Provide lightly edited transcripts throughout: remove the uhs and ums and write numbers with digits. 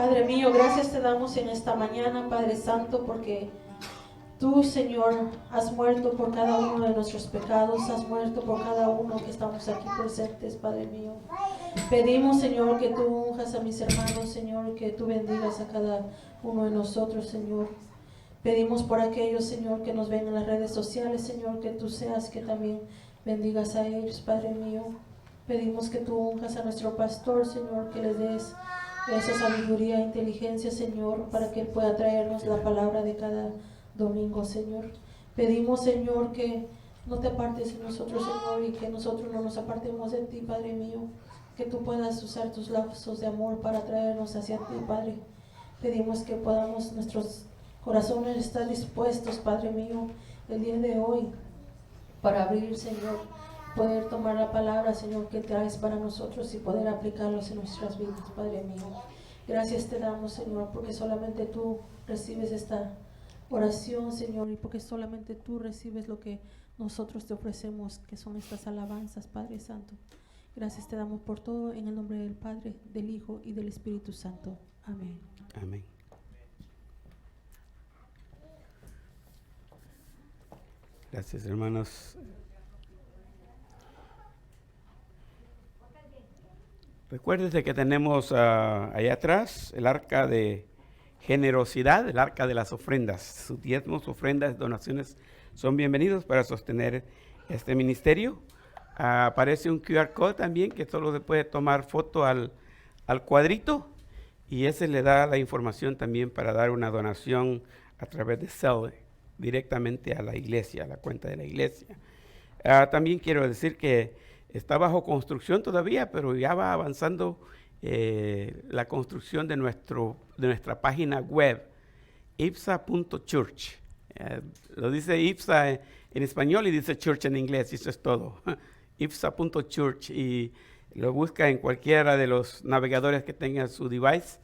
Padre mío, gracias te damos en esta mañana, Padre Santo, porque tú, Señor, has muerto por cada uno de nuestros pecados, has muerto por cada uno que estamos aquí presentes, Padre mío. Pedimos, Señor, que tú unjas a mis hermanos, Señor, que tú bendigas a cada uno de nosotros, Señor. Pedimos por aquellos, Señor, que nos ven en las redes sociales, Señor, que tú seas que también bendigas a ellos, Padre mío. Pedimos que tú unjas a nuestro pastor, Señor, que les des esa sabiduría e inteligencia, Señor, para que Él pueda traernos la palabra de cada domingo, Señor. Pedimos, Señor, que no te apartes de nosotros, Señor, y que nosotros no nos apartemos de ti, Padre mío. Que tú puedas usar tus lazos de amor para traernos hacia ti, Padre. Pedimos que podamos, nuestros corazones estar dispuestos, Padre mío, el día de hoy, para abrir, Señor, poder tomar la palabra, Señor, que traes para nosotros y poder aplicarlos en nuestras vidas, Padre mío. Gracias te damos, Señor, porque solamente tú recibes esta oración, Señor, y porque solamente tú recibes lo que nosotros te ofrecemos, que son estas alabanzas, Padre Santo. Gracias te damos por todo, en el nombre del Padre, del Hijo y del Espíritu Santo. Amén. Amén. Gracias, hermanos. Recuérdense que tenemos allá atrás el arca de generosidad, el arca de las ofrendas. Sus diezmos, ofrendas, donaciones son bienvenidos para sostener este ministerio. Aparece un QR code también que solo se puede tomar foto al cuadrito y ese le da la información también para dar una donación a través de Zelle directamente a la iglesia, a la cuenta de la iglesia. También quiero decir que está bajo construcción todavía, pero ya va avanzando la construcción de nuestra página web, ipsa.church. Lo dice Ipsa en español y dice church en inglés, y eso es todo. ipsa.church, y lo busca en cualquiera de los navegadores que tenga su device,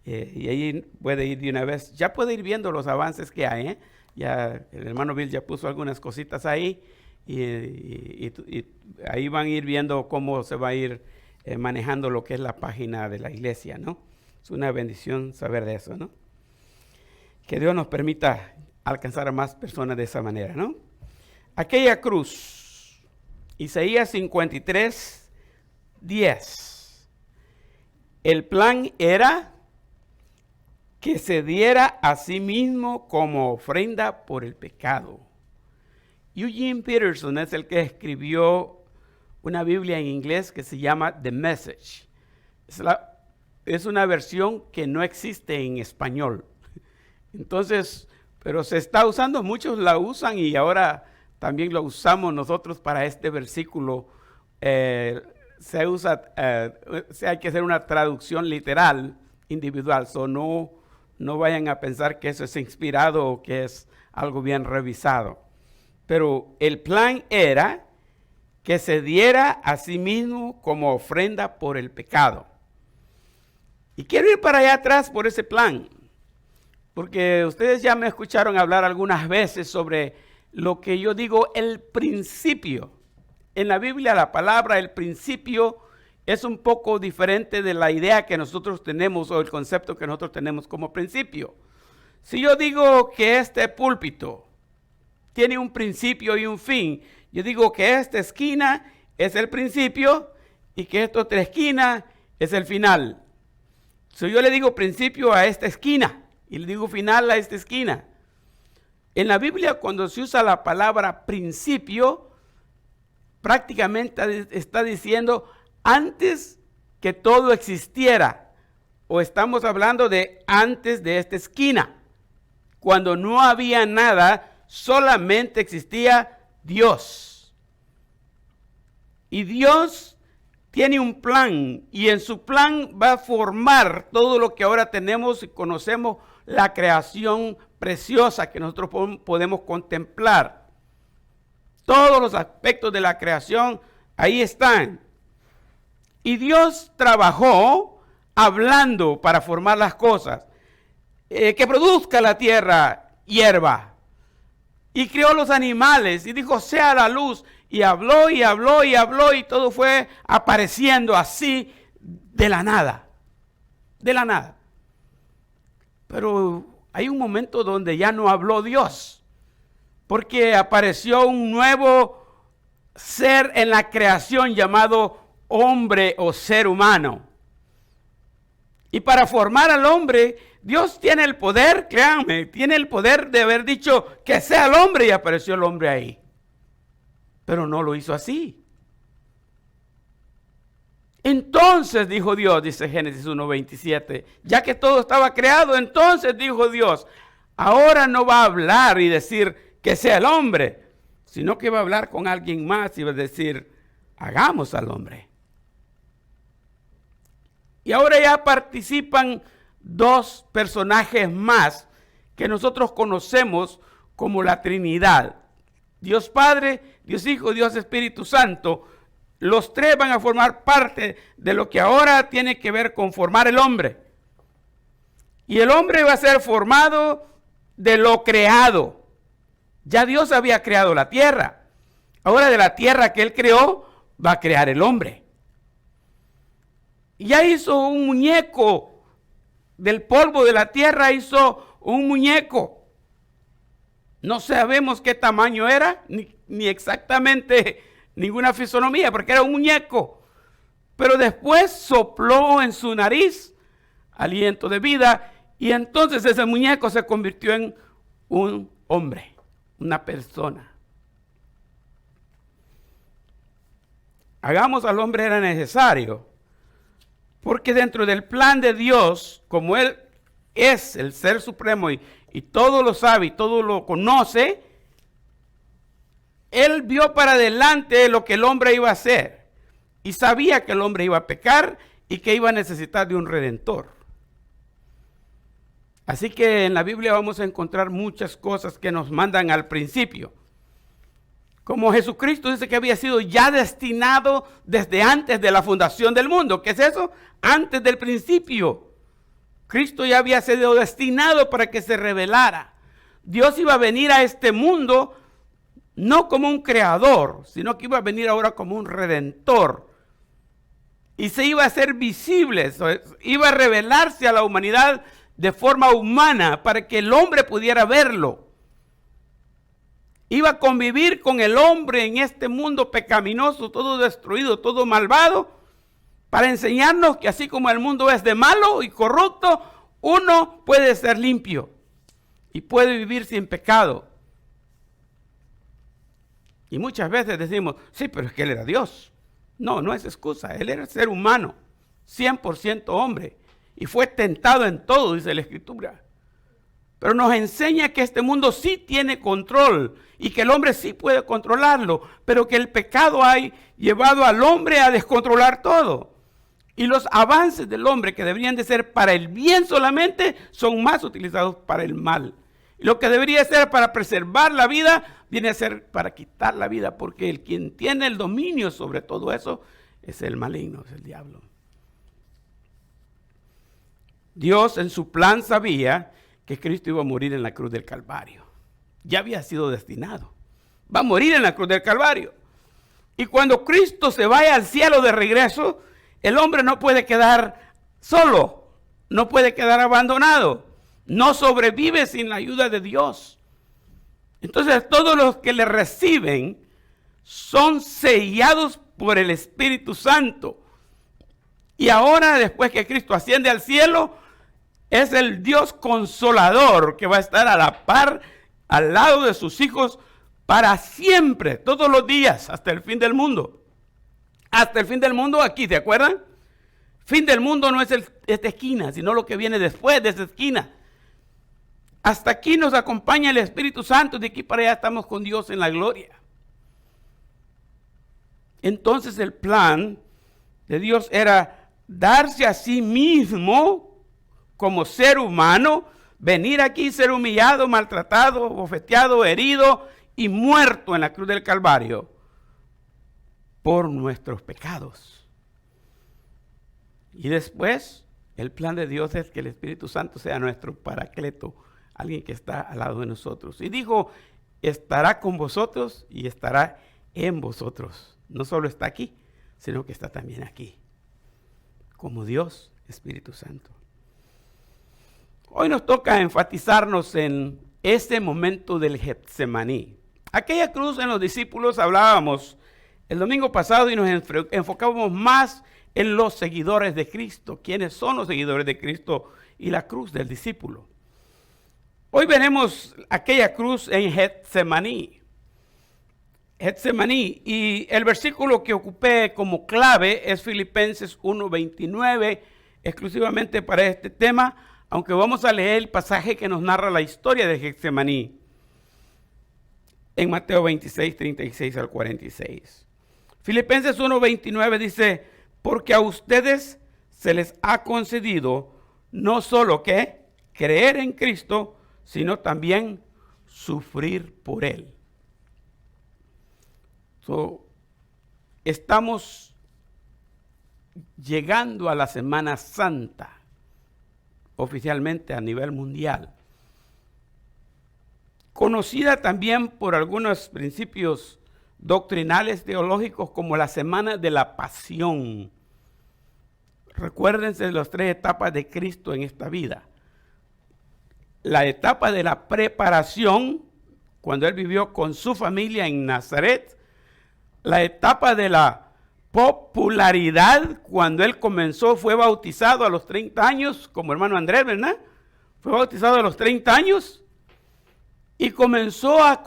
y ahí puede ir de una vez. Ya puede ir viendo los avances que hay, Ya el hermano Bill ya puso algunas cositas ahí, y ahí van a ir viendo cómo se va a ir manejando lo que es la página de la iglesia, ¿no? Es una bendición saber de eso, ¿no? Que Dios nos permita alcanzar a más personas de esa manera, ¿no? Aquella cruz, Isaías 53, 10. El plan era que se diera a sí mismo como ofrenda por el pecado. Eugene Peterson es el que escribió una Biblia en inglés que se llama The Message. Es una versión que no existe en español. Entonces, pero se está usando, muchos la usan y ahora también lo usamos nosotros para este versículo. Hay que hacer una traducción literal, individual. No vayan a pensar que eso es inspirado o que es algo bien revisado. Pero el plan era que se diera a sí mismo como ofrenda por el pecado. Y quiero ir para allá atrás por ese plan, porque ustedes ya me escucharon hablar algunas veces sobre lo que yo digo, el principio. En la Biblia la palabra el principio es un poco diferente de la idea que nosotros tenemos o el concepto que nosotros tenemos como principio. Si yo digo que este púlpito tiene un principio y un fin, yo digo que esta esquina es el principio y que esta otra esquina es el final. Si yo le digo principio a esta esquina y le digo final a esta esquina. En la Biblia cuando se usa la palabra principio, prácticamente está diciendo antes que todo existiera, o estamos hablando de antes de esta esquina, cuando no había nada, solamente existía Dios. Y Dios tiene un plan, y en su plan va a formar todo lo que ahora tenemos y conocemos, la creación preciosa que nosotros podemos contemplar. Todos los aspectos de la creación ahí están. Y Dios trabajó hablando para formar las cosas. Que produzca la tierra hierba. Y creó los animales y dijo, sea la luz. Y habló y habló y habló y todo fue apareciendo así de la nada. De la nada. Pero hay un momento donde ya no habló Dios, porque apareció un nuevo ser en la creación llamado hombre o ser humano. Y para formar al hombre, Dios tiene el poder, créanme, tiene el poder de haber dicho que sea el hombre y apareció el hombre ahí. Pero no lo hizo así. Entonces dijo Dios, dice Génesis 1:27, ya que todo estaba creado, entonces dijo Dios, ahora no va a hablar y decir que sea el hombre, sino que va a hablar con alguien más y va a decir, hagamos al hombre. Y ahora ya participan dos personajes más que nosotros conocemos como la Trinidad. Dios Padre, Dios Hijo, Dios Espíritu Santo. Los tres van a formar parte de lo que ahora tiene que ver con formar el hombre. Y el hombre va a ser formado de lo creado. Ya Dios había creado la tierra. Ahora de la tierra que Él creó, va a crear el hombre. Y ya hizo un muñeco. Del polvo de la tierra hizo un muñeco. No sabemos qué tamaño era, ni exactamente ninguna fisonomía, porque era un muñeco. Pero después sopló en su nariz aliento de vida y entonces ese muñeco se convirtió en un hombre, una persona. Hagamos al hombre era necesario, porque dentro del plan de Dios, como Él es el Ser Supremo y todo lo sabe y todo lo conoce, Él vio para adelante lo que el hombre iba a hacer y sabía que el hombre iba a pecar y que iba a necesitar de un redentor. Así que en la Biblia vamos a encontrar muchas cosas que nos mandan al principio. Como Jesucristo dice que había sido ya destinado desde antes de la fundación del mundo. ¿Qué es eso? Antes del principio. Cristo ya había sido destinado para que se revelara. Dios iba a venir a este mundo no como un creador, sino que iba a venir ahora como un redentor. Y se iba a hacer visible, iba a revelarse a la humanidad de forma humana para que el hombre pudiera verlo. Iba a convivir con el hombre en este mundo pecaminoso, todo destruido, todo malvado, para enseñarnos que así como el mundo es de malo y corrupto, uno puede ser limpio y puede vivir sin pecado. Y muchas veces decimos, sí, pero es que Él era Dios. No, no es excusa, Él era ser humano, 100% hombre, y fue tentado en todo, dice la Escritura. Pero nos enseña que este mundo sí tiene control y que el hombre sí puede controlarlo, pero que el pecado ha llevado al hombre a descontrolar todo. Y los avances del hombre que deberían de ser para el bien solamente son más utilizados para el mal. Y lo que debería ser para preservar la vida viene a ser para quitar la vida, porque el quien tiene el dominio sobre todo eso es el maligno, es el diablo. Dios en su plan sabía que Cristo iba a morir en la cruz del Calvario. Ya había sido destinado. Va a morir en la cruz del Calvario. Y cuando Cristo se vaya al cielo de regreso, el hombre no puede quedar solo, no puede quedar abandonado. No sobrevive sin la ayuda de Dios. Entonces todos los que le reciben son sellados por el Espíritu Santo. Y ahora, después que Cristo asciende al cielo, es el Dios consolador que va a estar a la par, al lado de sus hijos, para siempre, todos los días, hasta el fin del mundo. Hasta el fin del mundo aquí, ¿se acuerdan? Fin del mundo no es esta esquina, sino lo que viene después de esa esquina. Hasta aquí nos acompaña el Espíritu Santo, de aquí para allá estamos con Dios en la gloria. Entonces el plan de Dios era darse a sí mismo como ser humano, venir aquí, ser humillado, maltratado, bofeteado, herido y muerto en la cruz del Calvario por nuestros pecados. Y después, el plan de Dios es que el Espíritu Santo sea nuestro paracleto, alguien que está al lado de nosotros. Y dijo, estará con vosotros y estará en vosotros. No solo está aquí, sino que está también aquí, como Dios, Espíritu Santo. Hoy nos toca enfatizarnos en este momento del Getsemaní. Aquella cruz en los discípulos hablábamos el domingo pasado y nos enfocábamos más en los seguidores de Cristo. ¿Quiénes son los seguidores de Cristo? Y la cruz del discípulo. Hoy veremos aquella cruz en Getsemaní. Getsemaní, y el versículo que ocupé como clave es Filipenses 1:29, exclusivamente para este tema, aunque vamos a leer el pasaje que nos narra la historia de Getsemaní en Mateo 26, 36 al 46. Filipenses 1:29 dice, porque a ustedes se les ha concedido no solo que creer en Cristo, sino también sufrir por Él. Estamos llegando a la Semana Santa, oficialmente a nivel mundial, conocida también por algunos principios doctrinales teológicos como la Semana de la Pasión. Recuérdense de las 3 etapas de Cristo en esta vida. La etapa de la preparación, cuando Él vivió con su familia en Nazaret. La etapa de la popularidad, cuando Él comenzó, fue bautizado a los 30 años, como hermano Andrés, ¿verdad? Fue bautizado a los 30 años y comenzó a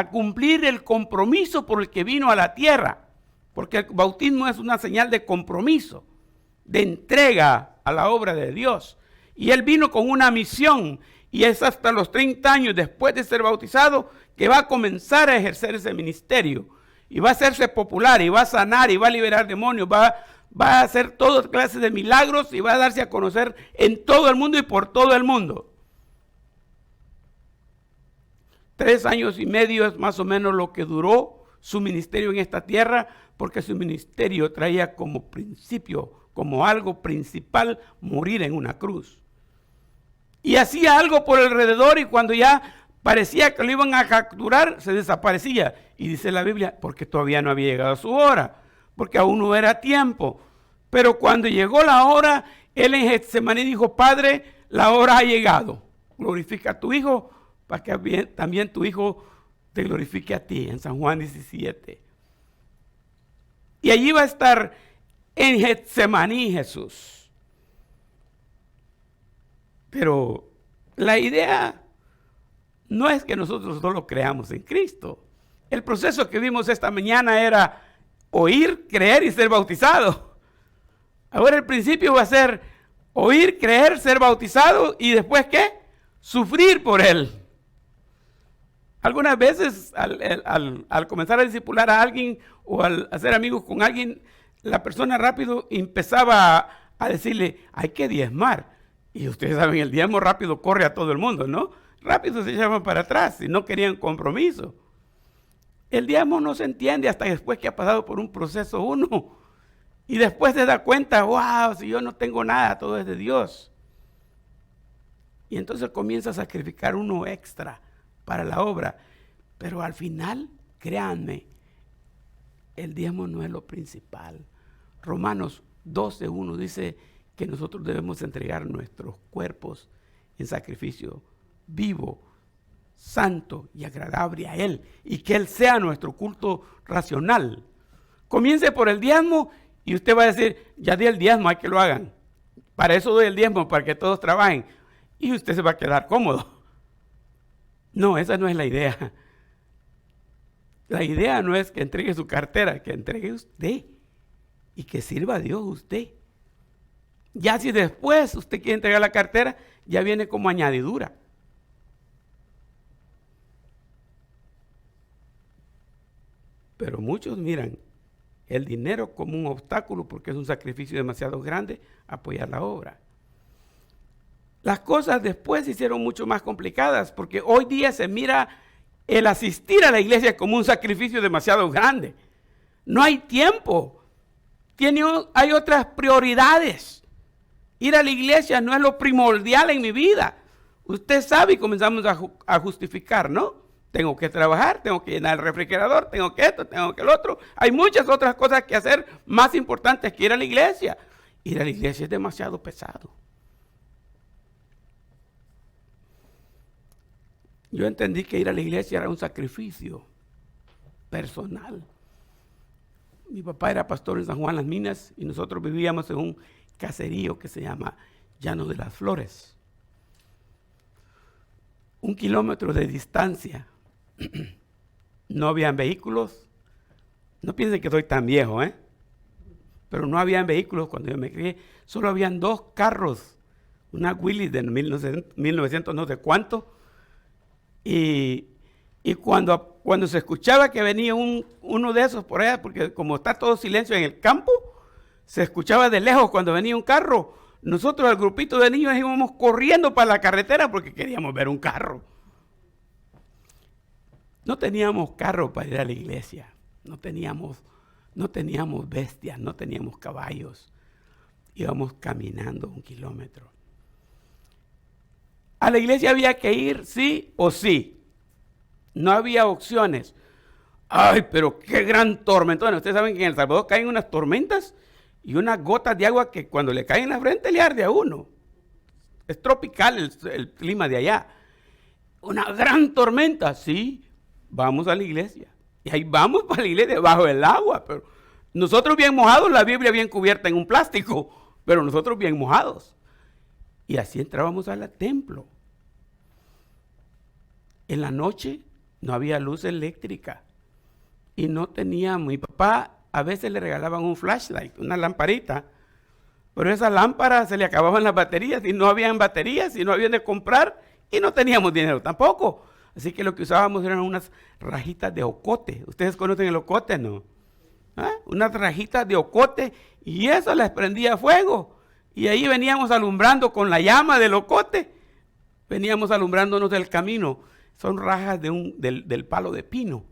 cumplir el compromiso por el que vino a la tierra, porque el bautismo es una señal de compromiso, de entrega a la obra de Dios. Y Él vino con una misión, y es hasta los 30 años después de ser bautizado que va a comenzar a ejercer ese ministerio. Y va a hacerse popular, y va a sanar, y va a liberar demonios, va a hacer todas clases de milagros, y va a darse a conocer en todo el mundo y por todo el mundo. 3 años y medio es más o menos lo que duró su ministerio en esta tierra, porque su ministerio traía como principio, como algo principal, morir en una cruz. Y hacía algo por alrededor, y cuando ya parecía que lo iban a capturar, se desaparecía. Y dice la Biblia, porque todavía no había llegado su hora, porque aún no era tiempo. Pero cuando llegó la hora, Él en Getsemaní dijo, Padre, la hora ha llegado. Glorifica a tu Hijo, para que también tu Hijo te glorifique a ti, en San Juan 17. Y allí va a estar en Getsemaní Jesús. Pero la idea no es que nosotros solo creamos en Cristo. El proceso que vimos esta mañana era oír, creer y ser bautizado. Ahora el principio va a ser oír, creer, ser bautizado y después ¿qué? Sufrir por Él. Algunas veces al comenzar a discipular a alguien o al hacer amigos con alguien, la persona rápido empezaba a decirle, hay que diezmar. Y ustedes saben, el diezmo rápido corre a todo el mundo, ¿no? Rápido se echaban para atrás y no querían compromiso. El diezmo no se entiende hasta después que ha pasado por un proceso uno. Y después se da cuenta, wow, si yo no tengo nada, todo es de Dios. Y entonces comienza a sacrificar uno extra para la obra. Pero al final, créanme, el diezmo no es lo principal. Romanos 12:1 dice que nosotros debemos entregar nuestros cuerpos en sacrificio vivo, santo y agradable a Él, y que Él sea nuestro culto racional. Comience por el diezmo y usted va a decir, ya di el diezmo, hay que lo hagan. Para eso doy el diezmo, para que todos trabajen. Y usted se va a quedar cómodo. No, esa no es la idea. La idea no es que entregue su cartera, que entregue usted y que sirva a Dios usted. Ya si después usted quiere entregar la cartera, ya viene como añadidura. Pero muchos miran el dinero como un obstáculo porque es un sacrificio demasiado grande apoyar la obra. Las cosas después se hicieron mucho más complicadas porque hoy día se mira el asistir a la iglesia como un sacrificio demasiado grande. No hay tiempo. Hay otras prioridades. Ir a la iglesia no es lo primordial en mi vida. Usted sabe y comenzamos a justificar, ¿no? Tengo que trabajar, tengo que llenar el refrigerador, tengo que esto, tengo que el otro. Hay muchas otras cosas que hacer más importantes que ir a la iglesia. Ir a la iglesia es demasiado pesado. yo entendí que ir a la iglesia era un sacrificio personal. Mi papá era pastor en San Juan Las Minas y nosotros vivíamos en un caserío que se llama Llano de las Flores. 1 kilómetro de distancia. No habían vehículos. No piensen que soy tan viejo, pero no habían vehículos cuando yo me crié. Solo habían 2 carros. Una Willys de 1900 no sé cuánto. Y cuando se escuchaba que venía uno de esos por allá, porque como está todo silencio en el campo, se escuchaba de lejos cuando venía un carro. Nosotros, el grupito de niños, íbamos corriendo para la carretera porque queríamos ver un carro. No teníamos carro para ir a la iglesia. No teníamos bestias, no teníamos caballos. Íbamos caminando 1 kilómetro. A la iglesia había que ir sí o sí. No había opciones. Ay, pero qué gran tormenta. Ustedes saben que en El Salvador caen unas tormentas y unas gotas de agua que cuando le caen en la frente le arde a uno. Es tropical el clima de allá. Una gran tormenta, sí. Vamos a la iglesia. Y ahí vamos para la iglesia bajo el agua. Pero nosotros bien mojados, la Biblia bien cubierta en un plástico, pero nosotros bien mojados. Y así entrábamos al templo. En la noche no había luz eléctrica. Y no teníamos, mi papá a veces le regalaban un flashlight, una lamparita. Pero esa lámpara se le acababan las baterías y no habían baterías y no habían de comprar y no teníamos dinero tampoco. Así que lo que usábamos eran unas rajitas de ocote. ¿Ustedes conocen el ocote, no? Unas rajitas de ocote y eso les prendía fuego. Y ahí veníamos alumbrando con la llama del ocote. Veníamos alumbrándonos del camino. Son rajas del palo de pino.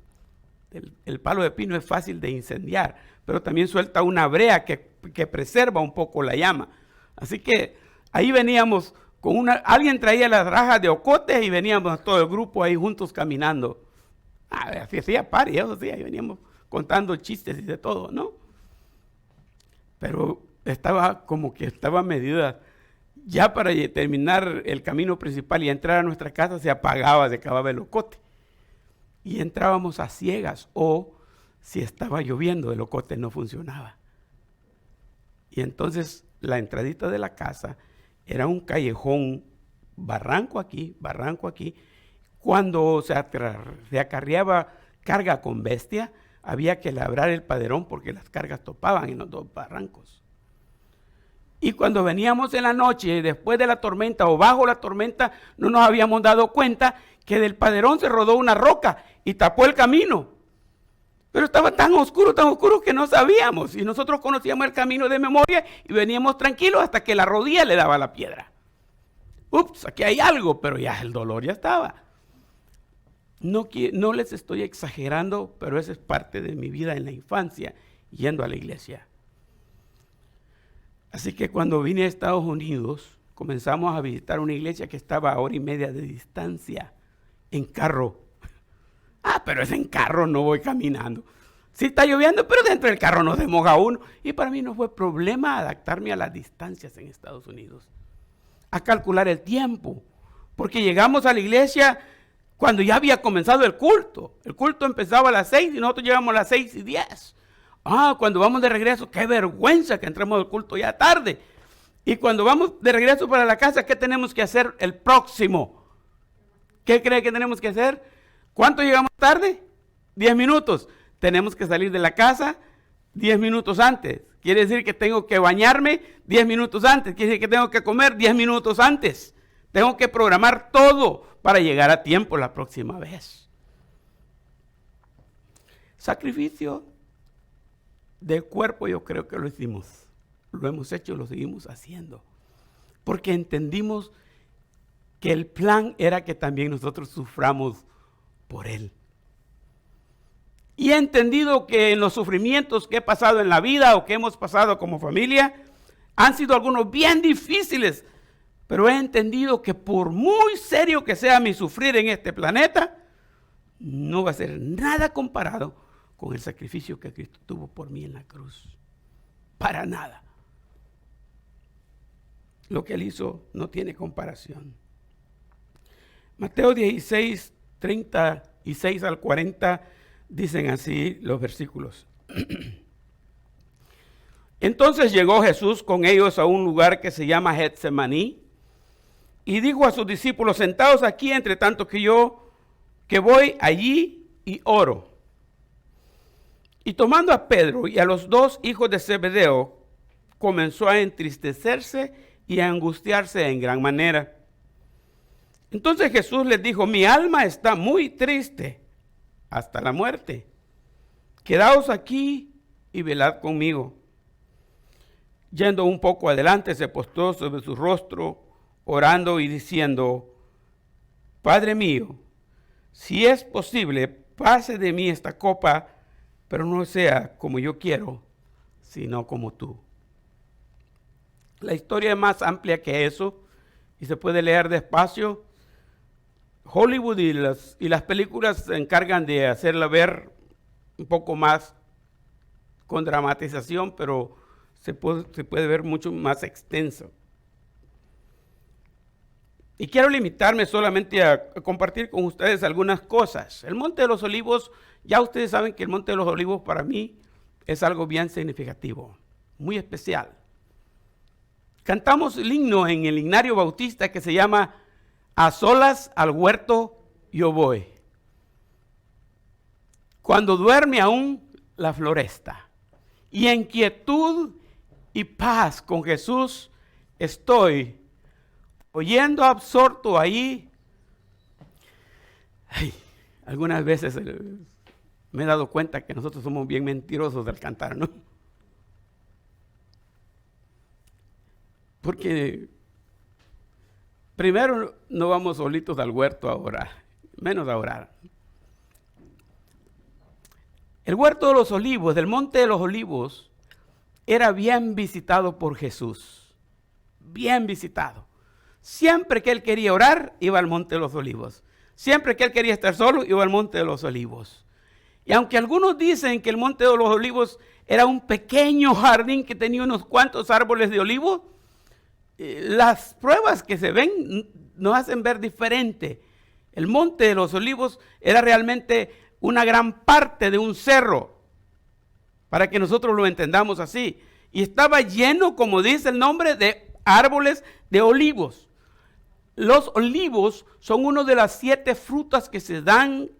El palo de pino es fácil de incendiar, pero también suelta una brea que preserva un poco la llama. Así que ahí veníamos alguien traía las rajas de ocote y veníamos todo el grupo ahí juntos caminando. Así hacía party, eso sí, ahí veníamos contando chistes y de todo, ¿no? Pero estaba medida. Ya para terminar el camino principal y entrar a nuestra casa se acababa el ocote. Y entrábamos a ciegas o si estaba lloviendo el ocote no funcionaba. Y entonces la entradita de la casa era un callejón, barranco aquí. Cuando se acarreaba carga con bestia, había que labrar el paderón porque las cargas topaban en los 2 barrancos. Y cuando veníamos en la noche, después de la tormenta o bajo la tormenta, no nos habíamos dado cuenta que del paderón se rodó una roca y tapó el camino. Pero estaba tan oscuro que no sabíamos. Y nosotros conocíamos el camino de memoria y veníamos tranquilos hasta que la rodilla le daba la piedra. Ups, aquí hay algo, pero ya el dolor ya estaba. No les estoy exagerando, pero esa es parte de mi vida en la infancia, yendo a la iglesia. Así que cuando vine a Estados Unidos, comenzamos a visitar una iglesia que estaba a 1:30 de distancia, en carro. Pero es en carro, no voy caminando. Sí está lloviendo, pero dentro del carro no se moja uno. Y para mí no fue problema adaptarme a las distancias en Estados Unidos. A calcular el tiempo. Porque llegamos a la iglesia cuando ya había comenzado el culto. El culto empezaba a las 6 y nosotros llegamos a las 6:10. Cuando vamos de regreso, qué vergüenza que entremos al culto ya tarde. Y cuando vamos de regreso para la casa, ¿qué tenemos que hacer el próximo? ¿Qué cree que tenemos que hacer? ¿Cuánto llegamos tarde? 10 minutos. Tenemos que salir de la casa 10 minutos antes. Quiere decir que tengo que bañarme 10 minutos antes. Quiere decir que tengo que comer 10 minutos antes. Tengo que programar todo para llegar a tiempo la próxima vez. Sacrificio del cuerpo yo creo que lo hicimos. Lo hemos hecho, lo seguimos haciendo. Porque entendimos que el plan era que también nosotros suframos por Él. Y he entendido que en los sufrimientos que he pasado en la vida o que hemos pasado como familia, han sido algunos bien difíciles, pero he entendido que por muy serio que sea mi sufrir en este planeta, no va a ser nada comparado con el sacrificio que Cristo tuvo por mí en la cruz. Para nada. Lo que Él hizo no tiene comparación. Mateo 16, 36 al 40, dicen así los versículos. Entonces llegó Jesús con ellos a un lugar que se llama Getsemaní y dijo a sus discípulos: sentaos aquí, entre tanto que voy allí y oro. Y tomando a Pedro y a los dos hijos de Zebedeo, comenzó a entristecerse y a angustiarse en gran manera. Entonces Jesús les dijo: mi alma está muy triste hasta la muerte. Quedaos aquí y velad conmigo. Yendo un poco adelante, se postró sobre su rostro, orando y diciendo: Padre mío, si es posible, pase de mí esta copa, pero no sea como yo quiero, sino como tú. La historia es más amplia que eso y se puede leer despacio. Hollywood y las películas se encargan de hacerla ver un poco más con dramatización, pero se puede ver mucho más extenso. Y quiero limitarme solamente a compartir con ustedes algunas cosas. El Monte de los Olivos, ya ustedes saben que el Monte de los Olivos para mí es algo bien significativo, muy especial. Cantamos el himno en el himnario bautista que se llama A solas al huerto yo voy, cuando duerme aún la floresta, y en quietud y paz con Jesús estoy, oyendo absorto ahí. Algunas veces me he dado cuenta que nosotros somos bien mentirosos al cantar, ¿no? Porque primero no vamos solitos al huerto a orar, menos a orar. El huerto de los olivos, del Monte de los Olivos, era bien visitado por Jesús, bien visitado. Siempre que él quería orar, iba al Monte de los Olivos. Siempre que él quería estar solo, iba al Monte de los Olivos. Y aunque algunos dicen que el Monte de los Olivos era un pequeño jardín que tenía unos cuantos árboles de olivo, las pruebas que se ven nos hacen ver diferente. El Monte de los Olivos era realmente una gran parte de un cerro, para que nosotros lo entendamos así. Y estaba lleno, como dice el nombre, de árboles de olivos. Los olivos son una de las 7 frutas que se dan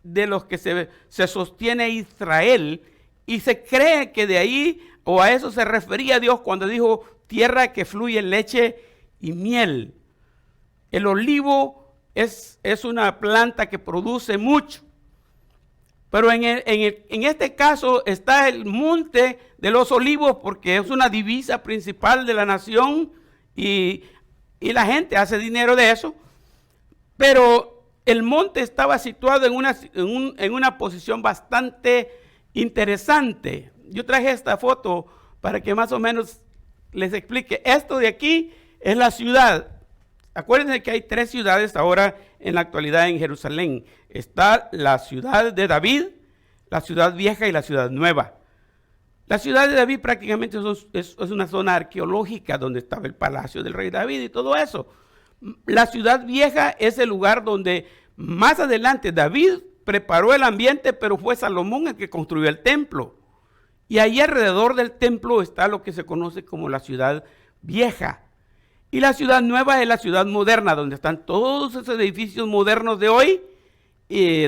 de los que se sostiene Israel. Y se cree que de ahí, o a eso se refería Dios cuando dijo: tierra que fluye leche y miel. El olivo es una planta que produce mucho. Pero en este caso está el Monte de los Olivos porque es una divisa principal de la nación y la gente hace dinero de eso. Pero el monte estaba situado en una posición bastante interesante. Yo traje esta foto para que más o menos les explique. Esto de aquí es la ciudad. Acuérdense que hay 3 ciudades ahora en la actualidad en Jerusalén. Está la ciudad de David, la ciudad vieja y la ciudad nueva. La ciudad de David prácticamente es una zona arqueológica donde estaba el palacio del rey David y todo eso. La ciudad vieja es el lugar donde más adelante David preparó el ambiente, pero fue Salomón el que construyó el templo. Y ahí alrededor del templo está lo que se conoce como la ciudad vieja. Y la ciudad nueva es la ciudad moderna, donde están todos esos edificios modernos de hoy,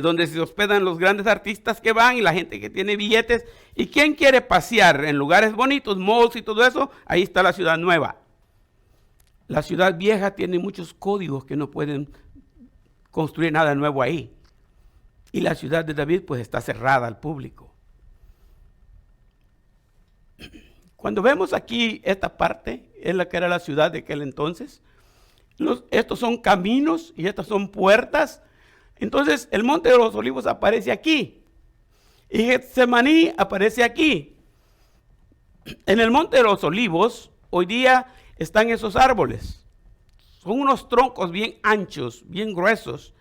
donde se hospedan los grandes artistas que van y la gente que tiene billetes. Y quien quiere pasear en lugares bonitos, malls y todo eso, ahí está la ciudad nueva. La ciudad vieja tiene muchos códigos que no pueden construir nada nuevo ahí. Y la ciudad de David pues está cerrada al público. Cuando vemos aquí esta parte, es la que era la ciudad de aquel entonces. Estos son caminos y estas son puertas. Entonces el Monte de los Olivos aparece aquí. Y Getsemaní aparece aquí. En el Monte de los Olivos, hoy día están esos árboles. Son unos troncos bien anchos, bien gruesos.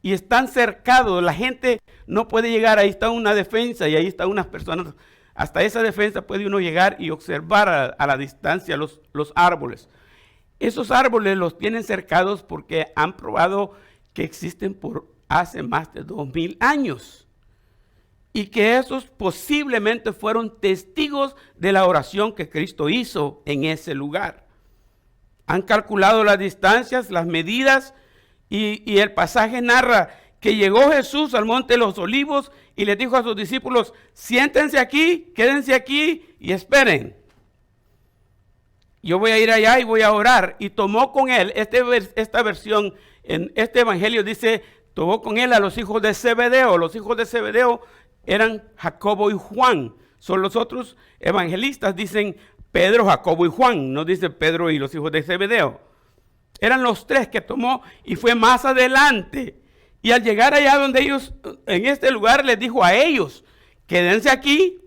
Y están cercados. La gente no puede llegar. Ahí está una defensa y ahí están unas personas. Hasta esa defensa puede uno llegar y observar a la distancia los árboles. Esos árboles los tienen cercados porque han probado que existen por hace más de 2000 años. Y que esos posiblemente fueron testigos de la oración que Cristo hizo en ese lugar. Han calculado las distancias, las medidas, y el pasaje narra que llegó Jesús al monte de los Olivos y les dijo a sus discípulos: siéntense aquí, quédense aquí y esperen. Yo voy a ir allá y voy a orar. Y tomó con él, esta versión en este evangelio dice, tomó con él a los hijos de Zebedeo. Los hijos de Zebedeo eran Jacobo y Juan. Son los otros evangelistas, dicen Pedro, Jacobo y Juan. No dice Pedro y los hijos de Zebedeo. Eran los tres que tomó y fue más adelante. Y al llegar allá donde ellos, en este lugar, les dijo a ellos: quédense aquí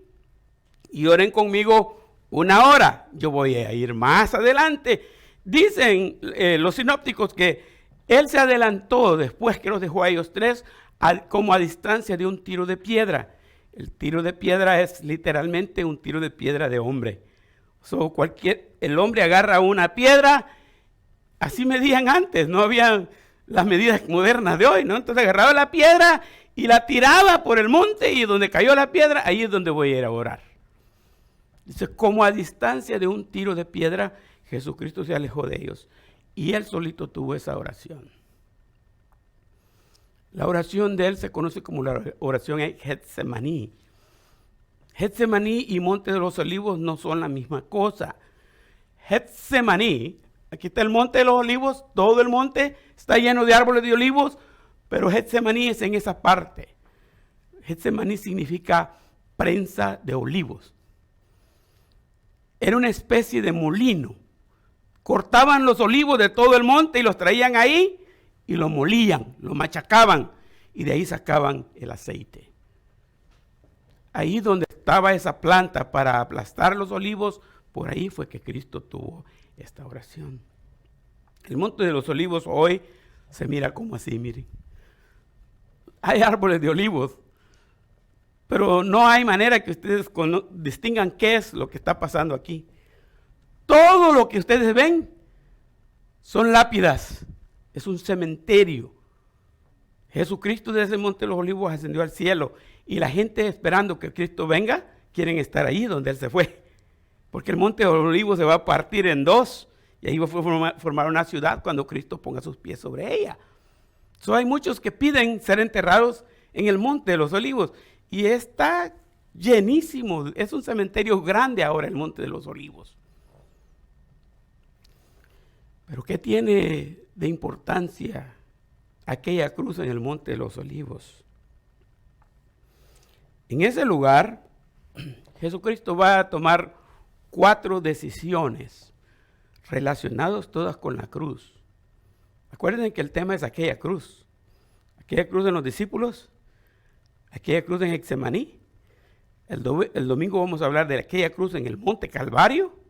y oren conmigo 1 hora. Yo voy a ir más adelante. Dicen los sinópticos que él se adelantó después que los dejó a ellos tres, como a distancia de un tiro de piedra. El tiro de piedra es literalmente un tiro de piedra de hombre. El hombre agarra una piedra, así medían antes, no había las medidas modernas de hoy, ¿no? Entonces agarraba la piedra y la tiraba por el monte, y donde cayó la piedra, ahí es donde voy a ir a orar. Dice, como a distancia de un tiro de piedra, Jesucristo se alejó de ellos. Y él solito tuvo esa oración. La oración de él se conoce como la oración en Getsemaní. Getsemaní y Monte de los Olivos no son la misma cosa. Getsemaní, aquí está el Monte de los Olivos, todo el monte está lleno de árboles de olivos, pero Getsemaní es en esa parte. Getsemaní significa prensa de olivos. Era una especie de molino. Cortaban los olivos de todo el monte y los traían ahí y lo molían, lo machacaban, y de ahí sacaban el aceite. Ahí donde estaba esa planta para aplastar los olivos, por ahí fue que Cristo tuvo esta oración. El Monte de los Olivos hoy se mira como así, miren. Hay árboles de olivos, pero no hay manera que ustedes distingan qué es lo que está pasando aquí. Todo lo que ustedes ven son lápidas, es un cementerio. Jesucristo desde el Monte de los Olivos ascendió al cielo, y la gente esperando que Cristo venga, quieren estar ahí donde Él se fue. Porque el Monte de los Olivos se va a partir en dos, y ahí va a formar una ciudad cuando Cristo ponga sus pies sobre ella. Hay muchos que piden ser enterrados en el Monte de los Olivos, y está llenísimo, es un cementerio grande ahora el Monte de los Olivos. Pero ¿qué tiene de importancia aquella cruz en el Monte de los Olivos? En ese lugar, Jesucristo va a tomar 4 decisiones relacionadas todas con la cruz. Acuérdense que el tema es aquella cruz de los discípulos, aquella cruz en Getsemaní. El domingo vamos a hablar de aquella cruz en el Monte Calvario,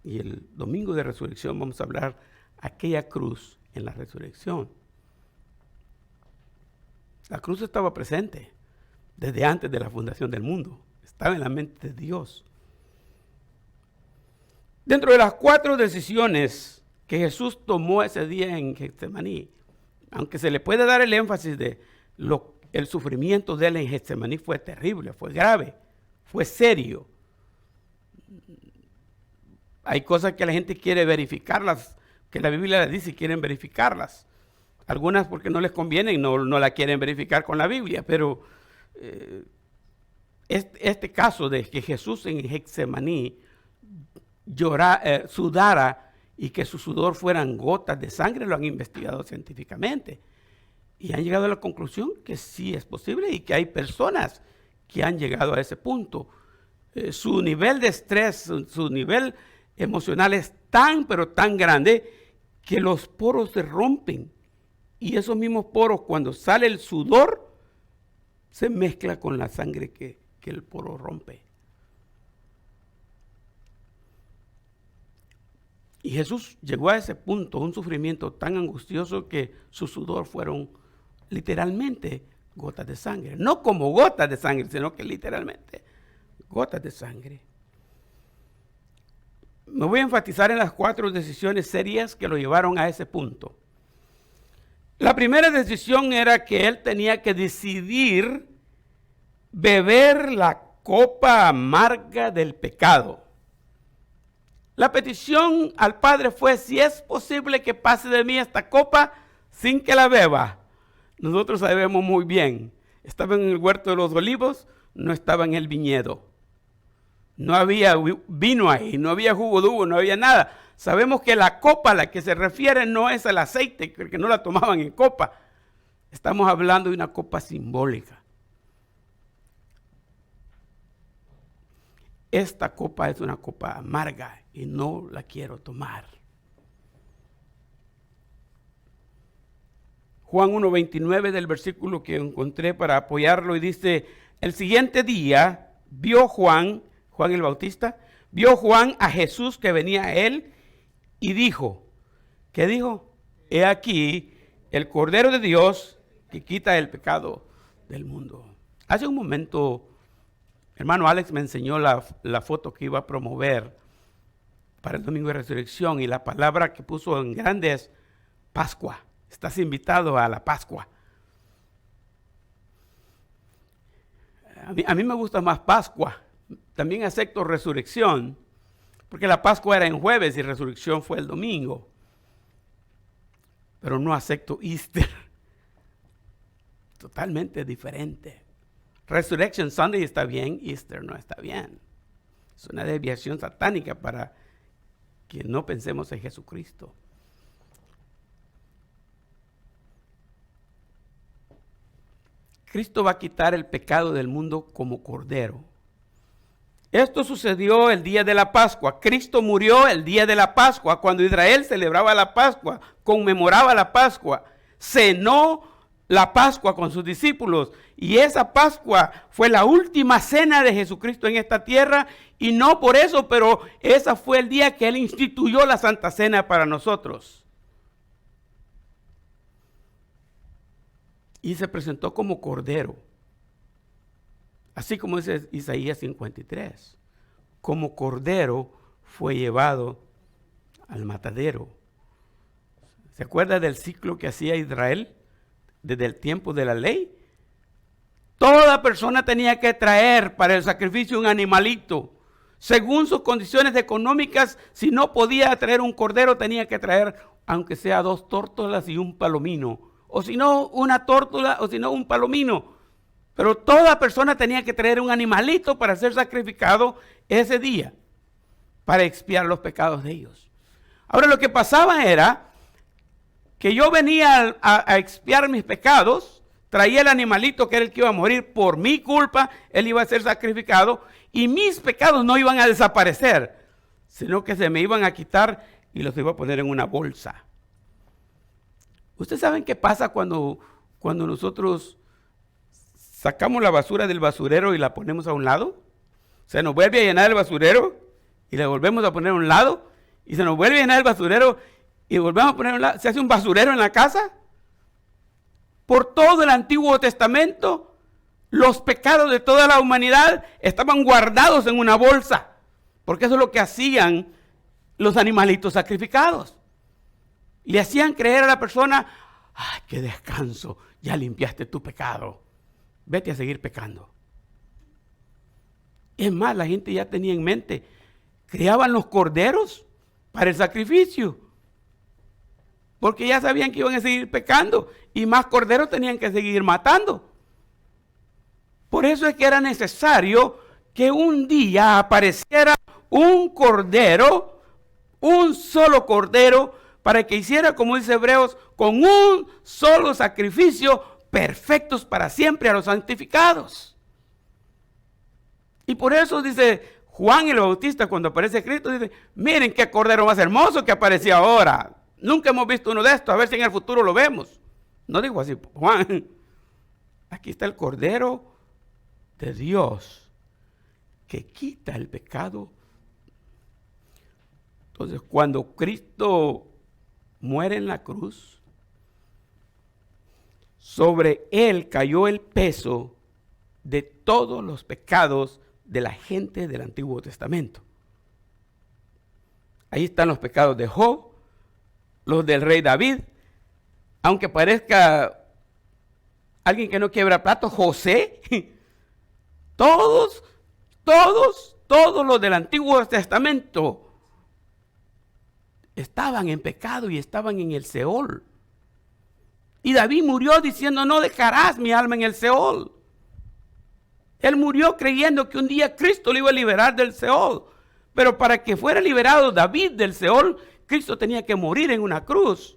y el domingo de resurrección vamos a hablar de aquella cruz en la resurrección. La cruz estaba presente desde antes de la fundación del mundo, estaba en la mente de Dios. Dentro de las 4 decisiones que Jesús tomó ese día en Getsemaní, aunque se le puede dar el énfasis de el sufrimiento de él en Getsemaní fue terrible, fue grave, fue serio. Hay cosas que la gente quiere verificarlas, que la Biblia les dice y quieren verificarlas. Algunas porque no les conviene y no la quieren verificar con la Biblia, pero este caso de que Jesús en Getsemaní sudara y que su sudor fueran gotas de sangre, lo han investigado científicamente. Y han llegado a la conclusión que sí es posible y que hay personas que han llegado a ese punto. Su nivel de estrés, su nivel emocional es tan, pero tan grande que los poros se rompen. Y esos mismos poros, cuando sale el sudor, se mezcla con la sangre que el poro rompe. Y Jesús llegó a ese punto, un sufrimiento tan angustioso que su sudor fueron literalmente gotas de sangre. No como gotas de sangre, sino que literalmente gotas de sangre. Me voy a enfatizar en las 4 decisiones serias que lo llevaron a ese punto. La primera decisión era que él tenía que decidir beber la copa amarga del pecado. La petición al Padre fue: si es posible que pase de mí esta copa sin que la beba. Nosotros sabemos muy bien, estaba en el huerto de los olivos, no estaba en el viñedo. No había vino ahí, no había jugo de uva, no había nada. Sabemos que la copa a la que se refiere no es el aceite, que no la tomaban en copa. Estamos hablando de una copa simbólica. Esta copa es una copa amarga y no la quiero tomar. Juan 1:29 del versículo que encontré para apoyarlo, y dice: el siguiente día vio Juan el Bautista, vio Juan a Jesús que venía a él y dijo, ¿qué dijo? He aquí el Cordero de Dios que quita el pecado del mundo. Hace un momento, hermano Alex me enseñó la foto que iba a promover para el Domingo de Resurrección, y la palabra que puso en grande es Pascua. Estás invitado a la Pascua. A mí me gusta más Pascua. También acepto resurrección, porque la Pascua era en jueves y resurrección fue el domingo. Pero no acepto Easter. Totalmente diferente. Resurrection Sunday está bien, Easter no está bien. Es una desviación satánica para que no pensemos en Jesucristo. Cristo va a quitar el pecado del mundo como cordero. Esto sucedió el día de la Pascua. Cristo murió el día de la Pascua, cuando Israel celebraba la Pascua, conmemoraba la Pascua, cenó la Pascua con sus discípulos. Y esa Pascua fue la última cena de Jesucristo en esta tierra, y no por eso, pero ese fue el día que Él instituyó la Santa Cena para nosotros. Y se presentó como cordero. Así como dice Isaías 53, como cordero fue llevado al matadero. ¿Se acuerda del ciclo que hacía Israel desde el tiempo de la ley? Toda persona tenía que traer para el sacrificio un animalito. Según sus condiciones económicas, si no podía traer un cordero, tenía que traer, aunque sea 2 tórtolas y un palomino. O si no, una tórtola, o si no, un palomino. Pero toda persona tenía que traer un animalito para ser sacrificado ese día, para expiar los pecados de ellos. Ahora, lo que pasaba era que yo venía a expiar mis pecados, traía el animalito que era el que iba a morir por mi culpa, él iba a ser sacrificado, y mis pecados no iban a desaparecer, sino que se me iban a quitar y los iba a poner en una bolsa. ¿Ustedes saben qué pasa cuando nosotros sacamos la basura del basurero y la ponemos a un lado? Se nos vuelve a llenar el basurero y la volvemos a poner a un lado, y se nos vuelve a llenar el basurero y volvemos a poner a un lado. Se hace un basurero en la casa. Por todo el Antiguo Testamento, los pecados de toda la humanidad estaban guardados en una bolsa, porque eso es lo que hacían los animalitos sacrificados. Le hacían creer a la persona: ¡ay, qué descanso! Ya limpiaste tu pecado. Vete a seguir pecando. Es más, la gente ya tenía en mente, criaban los corderos para el sacrificio, porque ya sabían que iban a seguir pecando, y más corderos tenían que seguir matando. Por eso es que era necesario que un día apareciera un cordero, un solo cordero, para que hiciera, como dice Hebreos, con un solo sacrificio, perfectos para siempre a los santificados. Y por eso dice Juan el Bautista, cuando aparece Cristo, dice: miren qué cordero más hermoso que apareció ahora. Nunca hemos visto uno de estos, a ver si en el futuro lo vemos. No digo así, Juan. Aquí está el Cordero de Dios que quita el pecado. Entonces, cuando Cristo muere en la cruz, sobre Él cayó el peso de todos los pecados de la gente del Antiguo Testamento. Ahí están los pecados de Job, los del rey David, aunque parezca alguien que no quiebra platos, José, todos los del Antiguo Testamento estaban en pecado y estaban en el Seol. Y David murió diciendo, no dejarás mi alma en el Seol. Él murió creyendo que un día Cristo lo iba a liberar del Seol. Pero para que fuera liberado David del Seol, Cristo tenía que morir en una cruz.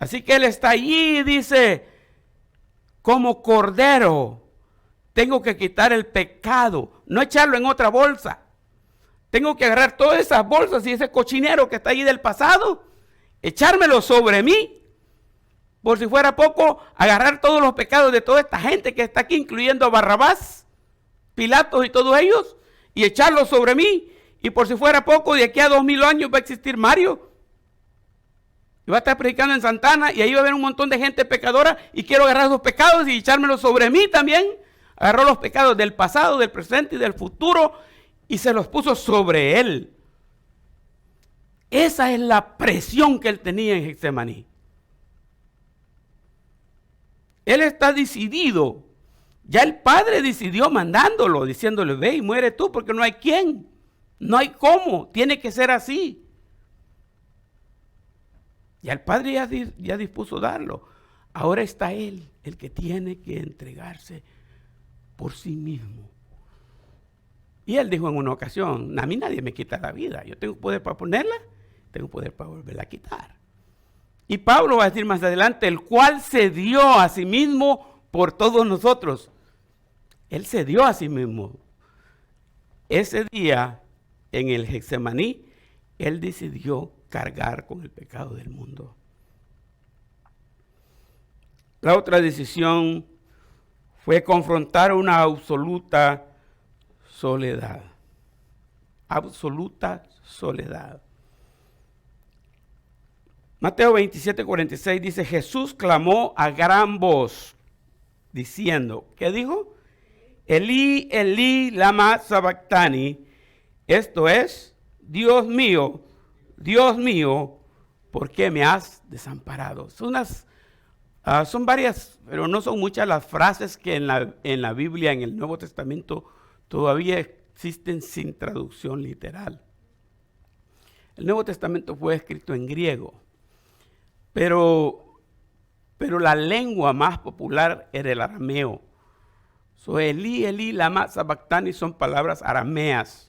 Así que él está allí y dice, como cordero, tengo que quitar el pecado, no echarlo en otra bolsa. Tengo que agarrar todas esas bolsas y ese cochinero que está ahí del pasado, echármelo sobre mí. Por si fuera poco, agarrar todos los pecados de toda esta gente que está aquí, incluyendo a Barrabás, Pilatos y todos ellos, y echarlos sobre mí. Y por si fuera poco, de aquí a 2000 años va a existir Mario. Y va a estar predicando en Santana y ahí va a haber un montón de gente pecadora y quiero agarrar esos pecados y echármelos sobre mí también. Agarró los pecados del pasado, del presente y del futuro y se los puso sobre él. Esa es la presión que él tenía en Getsemaní. Él está decidido. Ya el Padre decidió mandándolo, diciéndole, ve y muere tú porque no hay quién. No hay cómo, tiene que ser así. Ya el Padre ya dispuso darlo. Ahora está él, el que tiene que entregarse por sí mismo. Y él dijo en una ocasión, a mí nadie me quita la vida. Yo tengo poder para ponerla, tengo poder para volverla a quitar. Y Pablo va a decir más adelante, el cual se dio a sí mismo por todos nosotros. Él se dio a sí mismo. Ese día, en el Getsemaní, él decidió cargar con el pecado del mundo. La otra decisión fue confrontar una absoluta soledad. Absoluta soledad. Mateo 27:46 dice, Jesús clamó a gran voz, diciendo, ¿qué dijo? Elí, Elí, lama sabactani. Esto es, Dios mío, ¿por qué me has desamparado? Son varias, pero no son muchas las frases que en la Biblia, en el Nuevo Testamento, todavía existen sin traducción literal. El Nuevo Testamento fue escrito en griego, pero la lengua más popular era el arameo. Elí, Elí, lama sabactani son palabras arameas,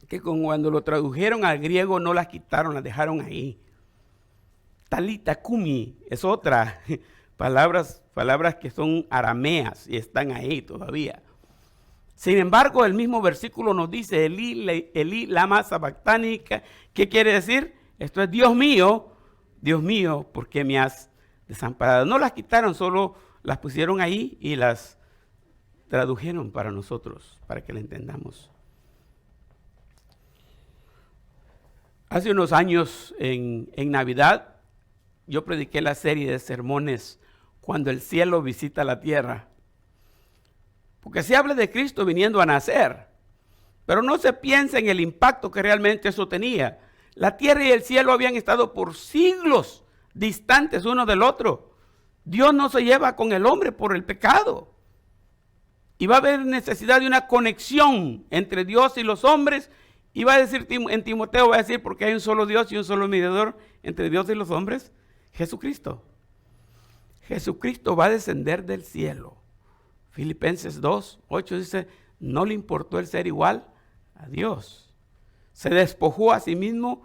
que cuando lo tradujeron al griego no las quitaron, las dejaron ahí. Talita kumi es otra, palabras que son arameas y están ahí todavía. Sin embargo, el mismo versículo nos dice, Elí, lama sabactani, ¿qué quiere decir? Esto es, Dios mío, ¿por qué me has desamparado? No las quitaron, solo las pusieron ahí y las tradujeron para nosotros, para que la entendamos. Hace unos años, en Navidad, yo prediqué la serie de sermones Cuando el cielo visita la tierra. Porque se habla de Cristo viniendo a nacer, pero no se piensa en el impacto que realmente eso tenía. La tierra y el cielo habían estado por siglos distantes uno del otro. Dios no se lleva con el hombre por el pecado. Y va a haber necesidad de una conexión entre Dios y los hombres. Y va a decir en Timoteo, va a decir, porque hay un solo Dios y un solo mediador entre Dios y los hombres, Jesucristo. Jesucristo va a descender del cielo. Filipenses 2:8 dice, no le importó el ser igual a Dios. Se despojó a sí mismo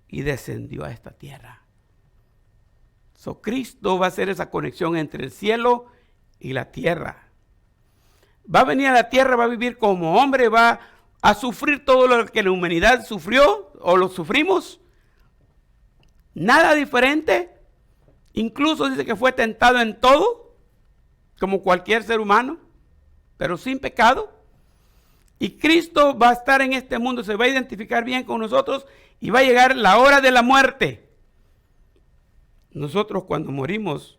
y descendió a esta tierra. Cristo va a hacer esa conexión entre el cielo y la tierra. Va a venir a la tierra, va a vivir como hombre, va a sufrir todo lo que la humanidad sufrió o lo sufrimos. Nada diferente. Incluso dice que fue tentado en todo, como cualquier ser humano, pero sin pecado. Y Cristo va a estar en este mundo, se va a identificar bien con nosotros y va a llegar la hora de la muerte. Nosotros cuando morimos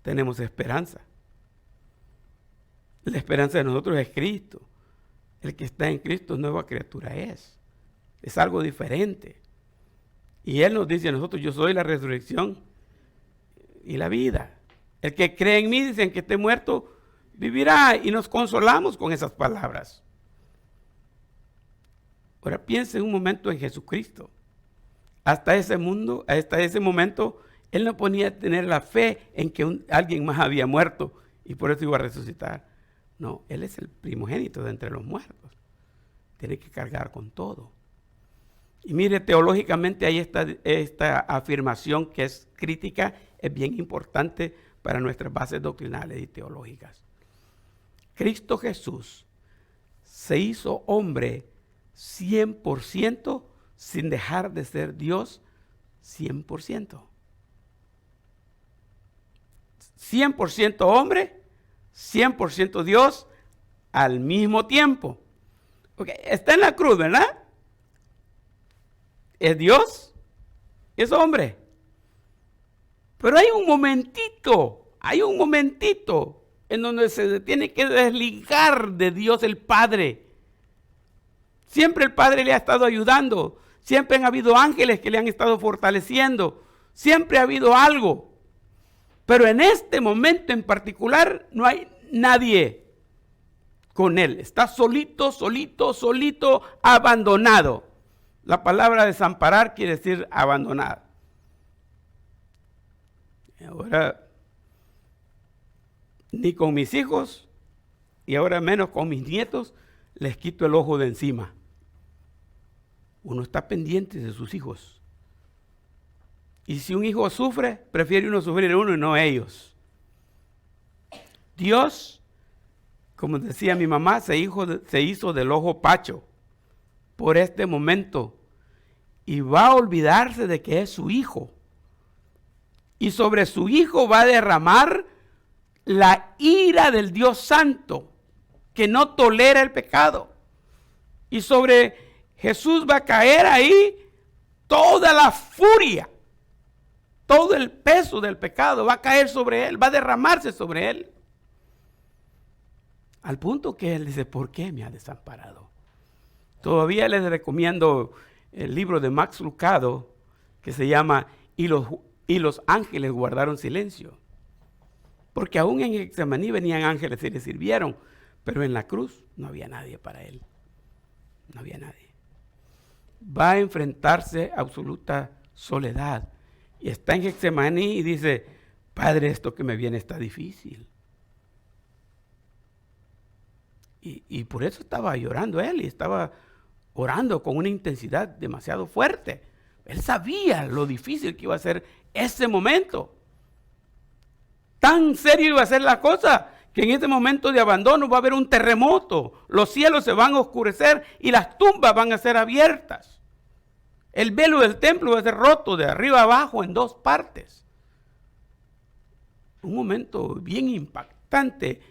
tenemos esperanza. La esperanza de nosotros es Cristo. El que está en Cristo, nueva criatura es. Es algo diferente. Y Él nos dice a nosotros, yo soy la resurrección y la vida. El que cree en mí, dicen que esté muerto, vivirá, y nos consolamos con esas palabras. Ahora piense un momento en Jesucristo. Hasta ese momento, Él no podía tener la fe en que alguien más había muerto y por eso iba a resucitar. No, Él es el primogénito de entre los muertos. Tiene que cargar con todo. Y mire, teológicamente hay esta afirmación que es crítica, es bien importante para nuestras bases doctrinales y teológicas. Cristo Jesús se hizo hombre 100% sin dejar de ser Dios 100%. 100% hombre, 100% Dios al mismo tiempo. Okay, está en la cruz, ¿verdad? Es Dios, es hombre. Pero hay un momentito en donde se tiene que desligar de Dios el Padre. Siempre el Padre le ha estado ayudando. Siempre han habido ángeles que le han estado fortaleciendo. Siempre ha habido algo. Pero en este momento en particular no hay nadie con él. Está solito, abandonado. La palabra desamparar quiere decir abandonar. Ahora, ni con mis hijos y ahora menos con mis nietos les quito el ojo de encima. Uno está pendiente de sus hijos. Y si un hijo sufre, prefiere uno sufrir uno y no ellos. Dios, como decía mi mamá, se hizo del ojo pacho por este momento y va a olvidarse de que es su hijo. Y sobre su hijo va a derramar la ira del Dios Santo, que no tolera el pecado. Y sobre Jesús va a caer ahí toda la furia, todo el peso del pecado va a caer sobre él, va a derramarse sobre él. Al punto que él dice, ¿por qué me ha desamparado? Todavía les recomiendo el libro de Max Lucado, que se llama Y los ángeles guardaron silencio. Porque aún en Getsemaní venían ángeles y le sirvieron, pero en la cruz no había nadie para él. No había nadie. Va a enfrentarse a absoluta soledad. Y está en Getsemaní y dice, Padre, esto que me viene está difícil. Y por eso estaba llorando él y estaba orando con una intensidad demasiado fuerte. Él sabía lo difícil que iba a ser ese momento. Tan serio iba a ser la cosa que en ese momento de abandono va a haber un terremoto. Los cielos se van a oscurecer y las tumbas van a ser abiertas. El velo del templo va a ser roto de arriba a abajo en dos partes. Un momento bien impactante.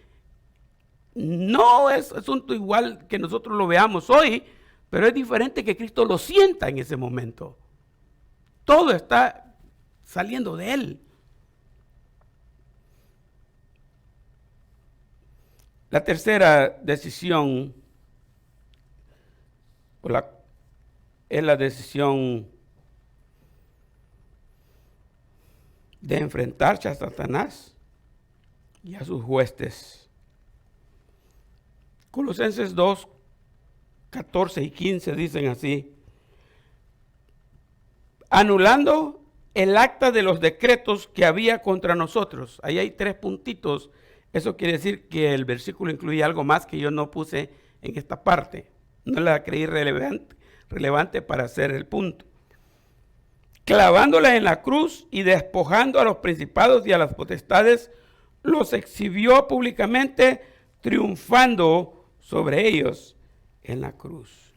No es asunto igual que nosotros lo veamos hoy, pero es diferente que Cristo lo sienta en ese momento. Todo está saliendo de él. La tercera decisión es la decisión de enfrentarse a Satanás y a sus huestes. Colosenses 2, 14 y 15 dicen así: anulando el acta de los decretos que había contra nosotros. Ahí hay 3 puntitos. Eso quiere decir que el versículo incluye algo más que yo no puse en esta parte. No la creí relevante para hacer el punto. Clavándola en la cruz y despojando a los principados y a las potestades, los exhibió públicamente, triunfando sobre ellos en la cruz.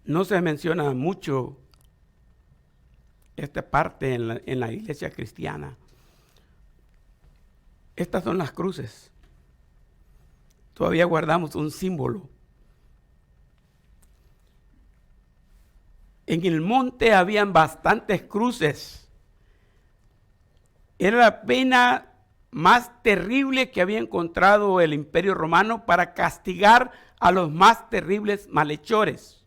No se menciona mucho esta parte en la iglesia cristiana. Estas son las cruces. Todavía guardamos un símbolo. En el monte habían bastantes cruces. Era la pena más terrible que había encontrado el Imperio Romano para castigar a los más terribles malhechores.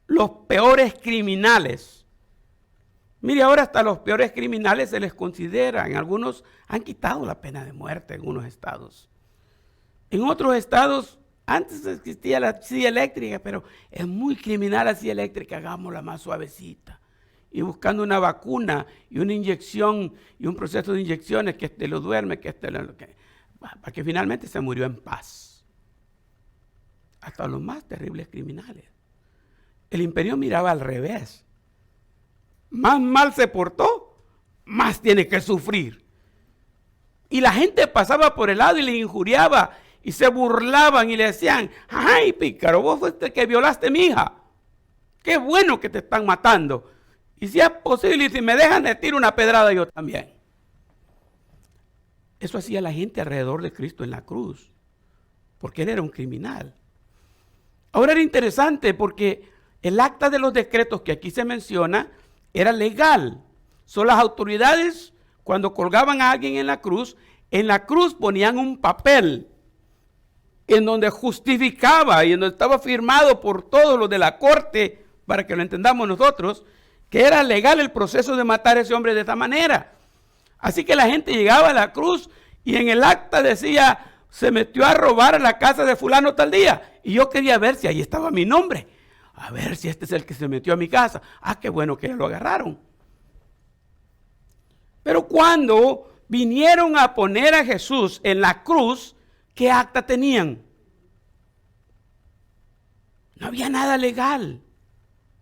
Los peores criminales Mire, ahora hasta los peores criminales se les considera. En algunos han quitado la pena de muerte en unos estados. En otros estados, antes existía la silla eléctrica, pero es muy criminal la silla eléctrica, hagámosla más suavecita. Y buscando una vacuna y una inyección y un proceso de inyecciones que lo duerme, para que finalmente se murió en paz. Hasta los más terribles criminales. El imperio miraba al revés. Más mal se portó, más tiene que sufrir. Y la gente pasaba por el lado y le injuriaba y se burlaban y le decían: ¡ay, pícaro, vos fuiste el que violaste a mi hija! ¡Qué bueno que te están matando! Y si es posible, y si me dejan, le tiro una pedrada yo también. Eso hacía la gente alrededor de Cristo en la cruz, porque él era un criminal. Ahora era interesante porque el acta de los decretos que aquí se menciona era legal. Son las autoridades, cuando colgaban a alguien en la cruz ponían un papel en donde justificaba y en donde estaba firmado por todos los de la corte, para que lo entendamos nosotros, que era legal el proceso de matar a ese hombre de esta manera. Así que la gente llegaba a la cruz y en el acta decía: se metió a robar a la casa de fulano tal día. Y yo quería ver si ahí estaba mi nombre. A ver si este es el que se metió a mi casa. Ah, qué bueno que lo agarraron. Pero cuando vinieron a poner a Jesús en la cruz, ¿qué acta tenían? No había nada legal.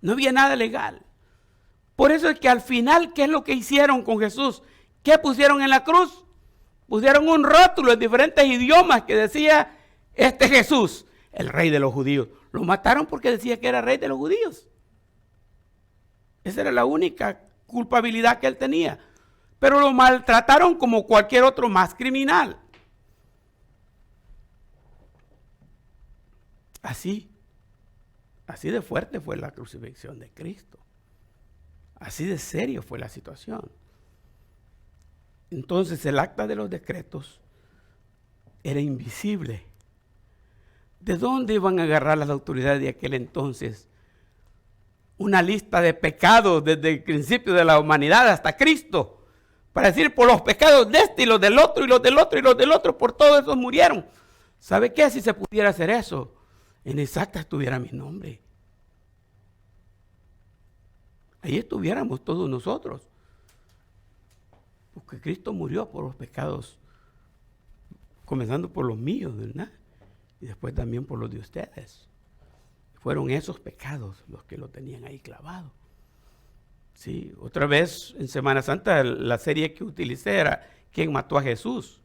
No había nada legal. Por eso es que al final, ¿qué es lo que hicieron con Jesús? ¿Qué pusieron en la cruz? Pusieron un rótulo en diferentes idiomas que decía: este Jesús, el rey de los judíos. Lo mataron porque decía que era rey de los judíos. Esa era la única culpabilidad que él tenía. Pero lo maltrataron como cualquier otro más criminal. Así de fuerte fue la crucifixión de Cristo. Así de serio fue la situación. Entonces el acta de los decretos era invisible. ¿De dónde iban a agarrar las autoridades de aquel entonces una lista de pecados desde el principio de la humanidad hasta Cristo? Para decir: por los pecados de este y los del otro y los del otro y los del otro, por todos esos murieron. ¿Sabe qué? Si se pudiera hacer eso, en esa acta estuviera mi nombre. Ahí estuviéramos todos nosotros. Porque Cristo murió por los pecados, comenzando por los míos, ¿verdad? Y después también por los de ustedes. Fueron esos pecados los que lo tenían ahí clavado. Sí, otra vez en Semana Santa la serie que utilicé era ¿Quién mató a Jesús?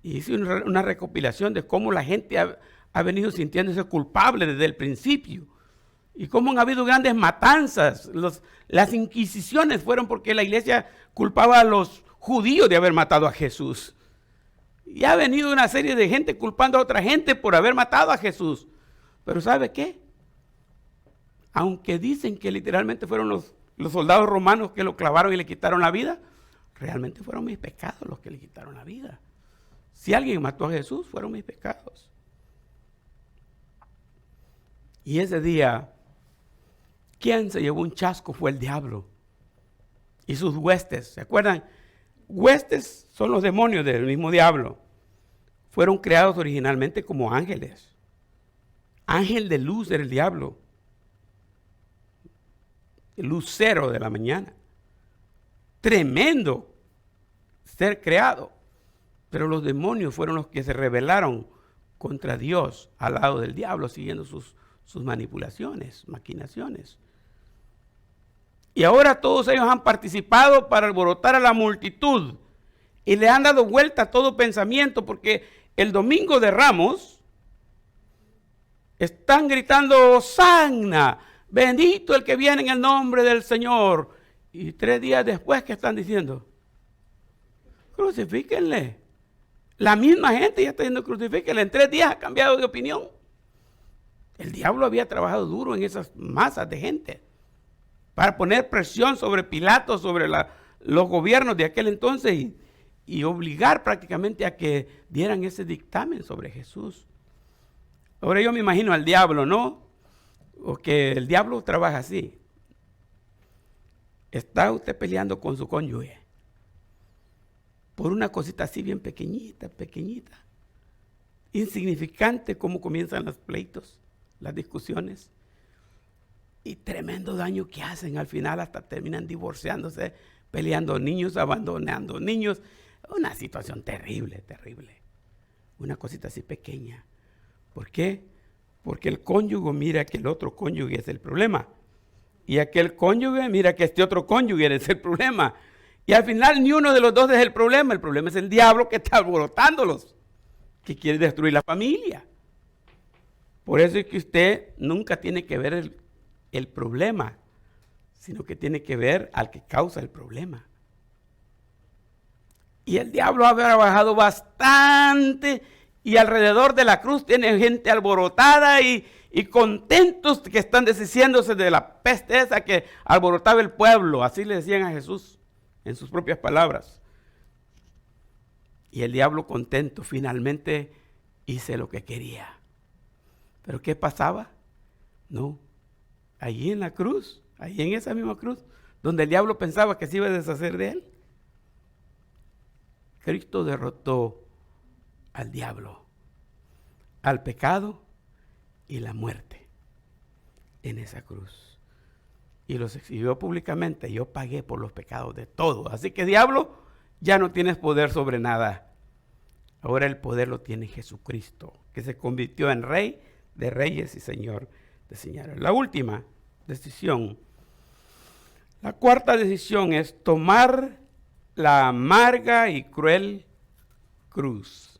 Y hice una recopilación de cómo la gente ha venido sintiéndose culpable desde el principio. Y cómo han habido grandes matanzas. Las inquisiciones fueron porque la iglesia culpaba a los judíos de haber matado a Jesús. Y ha venido una serie de gente culpando a otra gente por haber matado a Jesús. Pero ¿sabe qué? Aunque dicen que literalmente fueron los soldados romanos que lo clavaron y le quitaron la vida, realmente fueron mis pecados los que le quitaron la vida. Si alguien mató a Jesús, fueron mis pecados. Y ese día, ¿quién se llevó un chasco? Fue el diablo y sus huestes. ¿Se acuerdan? Huestes son los demonios del mismo diablo. Fueron creados originalmente como ángeles. Ángel de luz era el diablo. El lucero de la mañana. Tremendo ser creado. Pero los demonios fueron los que se rebelaron contra Dios al lado del diablo, siguiendo sus manipulaciones, maquinaciones. Y ahora todos ellos han participado para alborotar a la multitud y le han dado vuelta a todo pensamiento, porque el domingo de Ramos están gritando: Hosanna, bendito el que viene en el nombre del Señor. Y 3 días después, ¿qué están diciendo? Crucifíquenle. La misma gente ya está diciendo: crucifíquenle. En 3 días ha cambiado de opinión. El diablo había trabajado duro en esas masas de gente para poner presión sobre Pilato, sobre los gobiernos de aquel entonces y obligar prácticamente a que dieran ese dictamen sobre Jesús. Ahora yo me imagino al diablo, ¿no? O que el diablo trabaja así. Está usted peleando con su cónyuge por una cosita así bien pequeñita, pequeñita, insignificante, como comienzan los pleitos, las discusiones, y tremendo daño que hacen. Al final hasta terminan divorciándose, peleando niños, abandonando niños. Una situación terrible, terrible. Una cosita así pequeña. ¿Por qué? Porque el cónyuge mira que el otro cónyuge es el problema. Y aquel cónyuge mira que este otro cónyuge es el problema. Y al final ni uno de los dos es el problema es el diablo que está alborotándolos, que quiere destruir la familia. Por eso es que usted nunca tiene que ver el problema, sino que tiene que ver al que causa el problema. Y el diablo ha trabajado bastante, y alrededor de la cruz tiene gente alborotada y contentos que están deshaciéndose de la peste esa que alborotaba el pueblo. Así le decían a Jesús en sus propias palabras. Y el diablo contento finalmente hice lo que quería. ¿Pero qué pasaba? No, allí en la cruz, allí en esa misma cruz, donde el diablo pensaba que se iba a deshacer de él, Cristo derrotó al diablo, al pecado y la muerte en esa cruz. Y los exhibió públicamente. Yo pagué por los pecados de todos. Así que diablo, ya no tienes poder sobre nada. Ahora el poder lo tiene Jesucristo, que se convirtió en Rey de reyes y Señor de señores. La última decisión, la cuarta decisión es tomar la amarga y cruel cruz.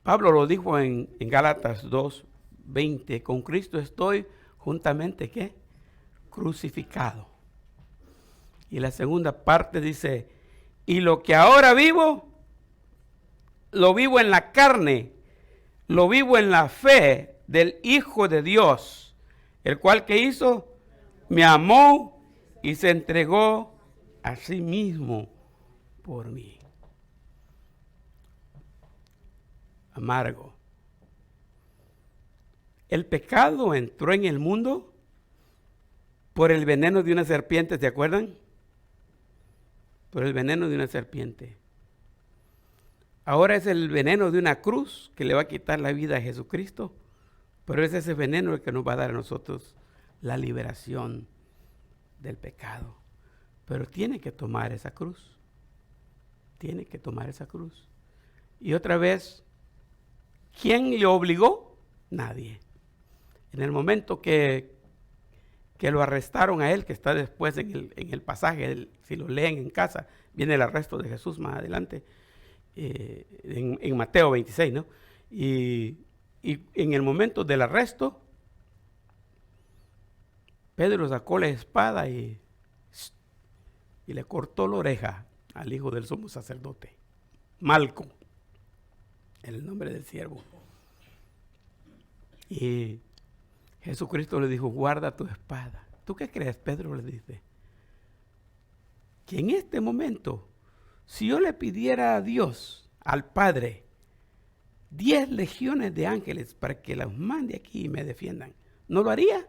Pablo lo dijo en Gálatas 2:20, con Cristo estoy juntamente, ¿qué? Crucificado. Y la segunda parte dice, y lo que ahora vivo, lo vivo en la carne, lo vivo en la fe del Hijo de Dios, el cual que hizo, me amó y se entregó a sí mismo por mí. Amargo. El pecado entró en el mundo por el veneno de una serpiente, ¿se acuerdan? Por el veneno de una serpiente. Ahora es el veneno de una cruz que le va a quitar la vida a Jesucristo, pero es ese veneno el que nos va a dar a nosotros la liberación del pecado. Pero tiene que tomar esa cruz. Tiene que tomar esa cruz. Y otra vez, ¿quién le obligó? Nadie. En el momento que lo arrestaron a él, que está después en el pasaje, si lo leen en casa, viene el arresto de Jesús más adelante, en Mateo 26, ¿no? Y en el momento del arresto, Pedro sacó la espada y le cortó la oreja al hijo del sumo sacerdote, Malco, el nombre del siervo. Y Jesucristo le dijo, guarda tu espada. ¿Tú qué crees? Pedro le dice, que en este momento, si yo le pidiera a Dios, al Padre, 10 legiones de ángeles para que los mande aquí y me defiendan, ¿no lo haría?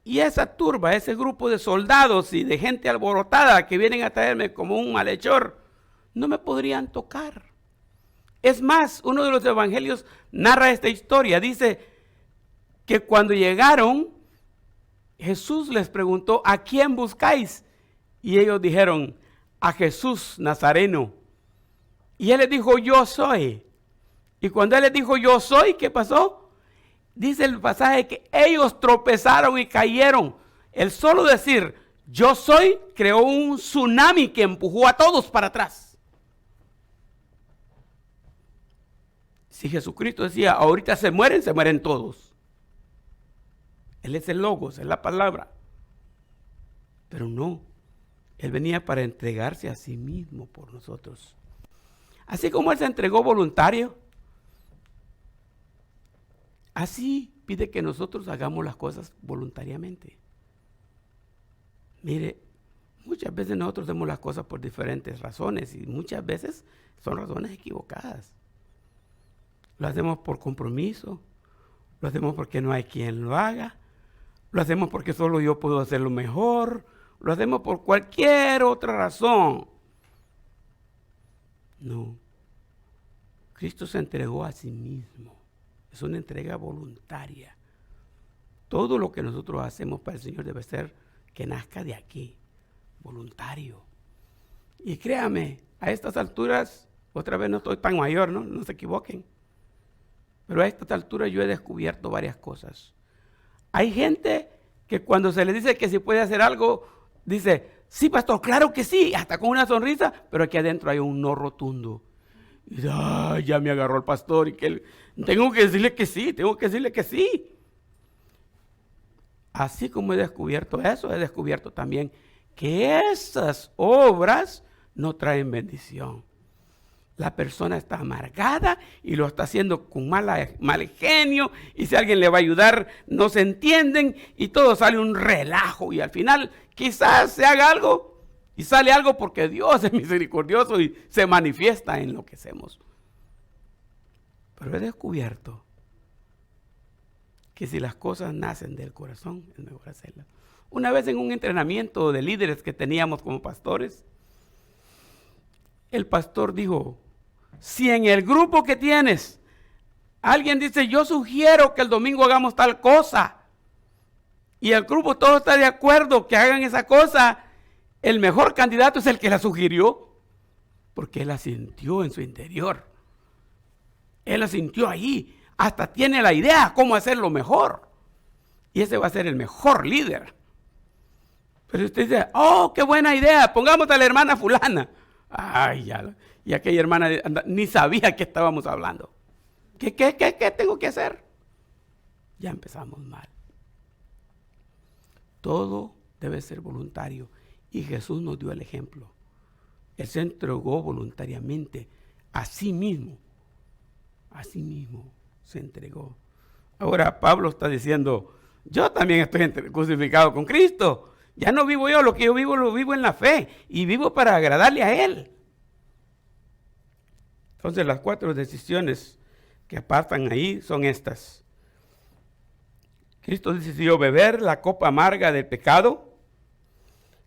Y esa turba, ese grupo de soldados y de gente alborotada que vienen a traerme como un malhechor, no me podrían tocar. Es más, uno de los evangelios narra esta historia. Dice que cuando llegaron, Jesús les preguntó, ¿a quién buscáis? Y ellos dijeron, a Jesús Nazareno. Y él les dijo, yo soy. Y cuando él les dijo, yo soy, ¿qué pasó? Dice el pasaje que ellos tropezaron y cayeron. El solo decir, yo soy, creó un tsunami que empujó a todos para atrás. Si Jesucristo decía, ahorita se mueren todos. Él es el Logos, es la palabra. Pero no, Él venía para entregarse a sí mismo por nosotros. Así como Él se entregó voluntario, así pide que nosotros hagamos las cosas voluntariamente. Mire, muchas veces nosotros hacemos las cosas por diferentes razones y muchas veces son razones equivocadas. Lo hacemos por compromiso, lo hacemos porque no hay quien lo haga, lo hacemos porque solo yo puedo hacerlo mejor, lo hacemos por cualquier otra razón. No. Cristo se entregó a sí mismo. Es una entrega voluntaria. Todo lo que nosotros hacemos para el Señor debe ser que nazca de aquí, voluntario. Y créame, a estas alturas, otra vez no estoy tan mayor, no se equivoquen, pero a estas alturas yo he descubierto varias cosas. Hay gente que cuando se le dice que si puede hacer algo, dice, sí, pastor, claro que sí, hasta con una sonrisa, pero aquí adentro hay un no rotundo. Y ya me agarró el pastor y que tengo que decirle que sí. Así como he descubierto eso, he descubierto también que esas obras no traen bendición. La persona está amargada y lo está haciendo con mal genio, y si alguien le va a ayudar no se entienden y todo sale un relajo, y al final quizás se haga algo y sale algo porque Dios es misericordioso y se manifiesta en lo que hacemos. Pero he descubierto que si las cosas nacen del corazón, es mejor hacerlas. Una vez en un entrenamiento de líderes que teníamos como pastores, el pastor dijo, si en el grupo que tienes alguien dice, yo sugiero que el domingo hagamos tal cosa, y el grupo todo está de acuerdo que hagan esa cosa, el mejor candidato es el que la sugirió, porque él la sintió en su interior. Él la sintió ahí, hasta tiene la idea cómo hacerlo mejor. Y ese va a ser el mejor líder. Pero usted dice, oh, qué buena idea, pongamos a la hermana fulana. Ay, ya. Y aquella hermana ni sabía que estábamos hablando. ¿Qué tengo que hacer? Ya empezamos mal. Todo debe ser voluntario. Y Jesús nos dio el ejemplo. Él se entregó voluntariamente a sí mismo. A sí mismo se entregó. Ahora Pablo está diciendo, yo también estoy crucificado con Cristo. Ya no vivo yo, lo que yo vivo lo vivo en la fe. Y vivo para agradarle a Él. Entonces las 4 decisiones que apartan ahí son estas. Cristo decidió beber la copa amarga del pecado.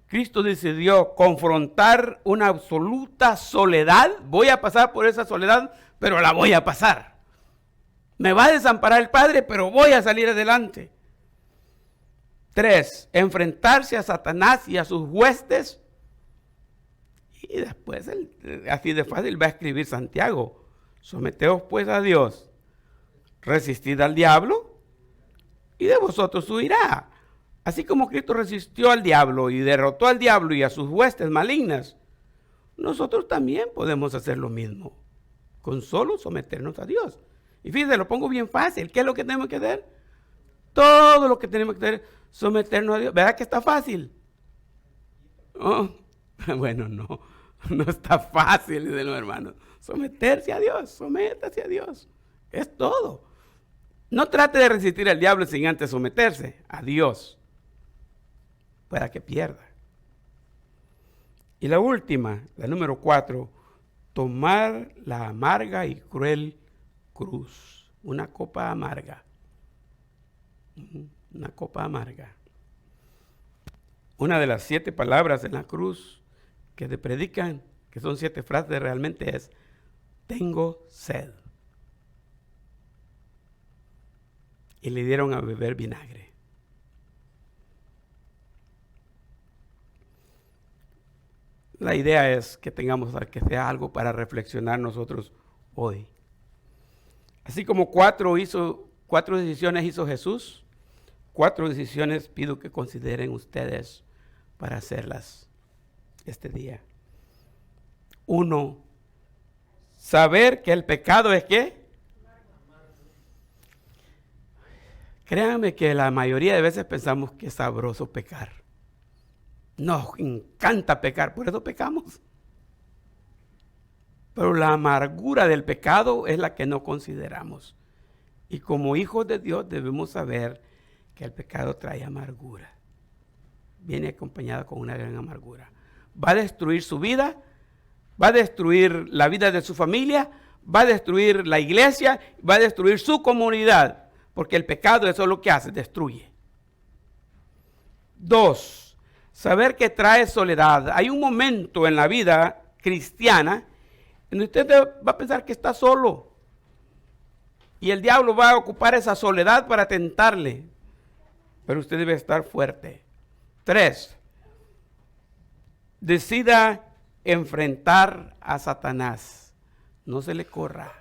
Cristo decidió confrontar una absoluta soledad. Voy a pasar por esa soledad, pero la voy a pasar. Me va a desamparar el Padre, pero voy a salir adelante. 3, enfrentarse a Satanás y a sus huestes. Y después, así de fácil, va a escribir Santiago. Someteos pues a Dios, resistid al diablo, y de vosotros huirá. Así como Cristo resistió al diablo y derrotó al diablo y a sus huestes malignas, nosotros también podemos hacer lo mismo, con solo someternos a Dios. Y fíjense, lo pongo bien fácil. ¿Qué es lo que tenemos que hacer? Todo lo que tenemos que hacer, someternos a Dios. ¿Verdad que está fácil? Oh, bueno, no está fácil, dicen los hermanos. Someterse a Dios, sométase a Dios. Es todo. No trate de resistir al diablo sin antes someterse a Dios, para que pierda. Y la última, la número 4, tomar la amarga y cruel cruz. Una copa amarga. Una copa amarga. Una de las 7 palabras en la cruz que te predican, que son 7 frases realmente, es: tengo sed. Y le dieron a beber vinagre. La idea es que tengamos que sea algo para reflexionar nosotros hoy. Así como 4 decisiones hizo Jesús, 4 decisiones pido que consideren ustedes para hacerlas este día. 1, saber que el pecado es ¿qué? Créanme que la mayoría de veces pensamos que es sabroso pecar. Nos encanta pecar, por eso pecamos. Pero la amargura del pecado es la que no consideramos. Y como hijos de Dios debemos saber que el pecado trae amargura. Viene acompañada con una gran amargura. Va a destruir su vida, va a destruir la vida de su familia, va a destruir la iglesia, va a destruir su comunidad. porque el pecado eso es lo que hace, destruye. 2, saber que trae soledad. Hay un momento en la vida cristiana en donde usted va a pensar que está solo. Y el diablo va a ocupar esa soledad para tentarle. Pero usted debe estar fuerte. 3, decida enfrentar a Satanás. No se le corra.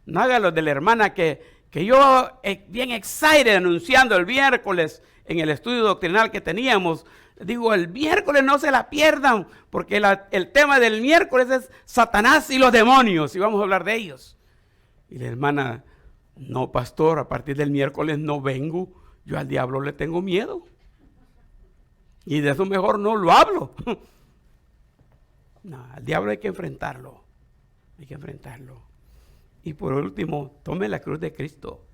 No haga lo de la hermana que yo bien excited anunciando el miércoles en el estudio doctrinal que teníamos. Digo, el miércoles no se la pierdan, porque el tema del miércoles es Satanás y los demonios, y vamos a hablar de ellos. Y la hermana, no, pastor, a partir del miércoles no vengo, yo al diablo le tengo miedo. Y de eso mejor no lo hablo. No, al diablo hay que enfrentarlo. Hay que enfrentarlo. Y por último, tome la cruz de Cristo.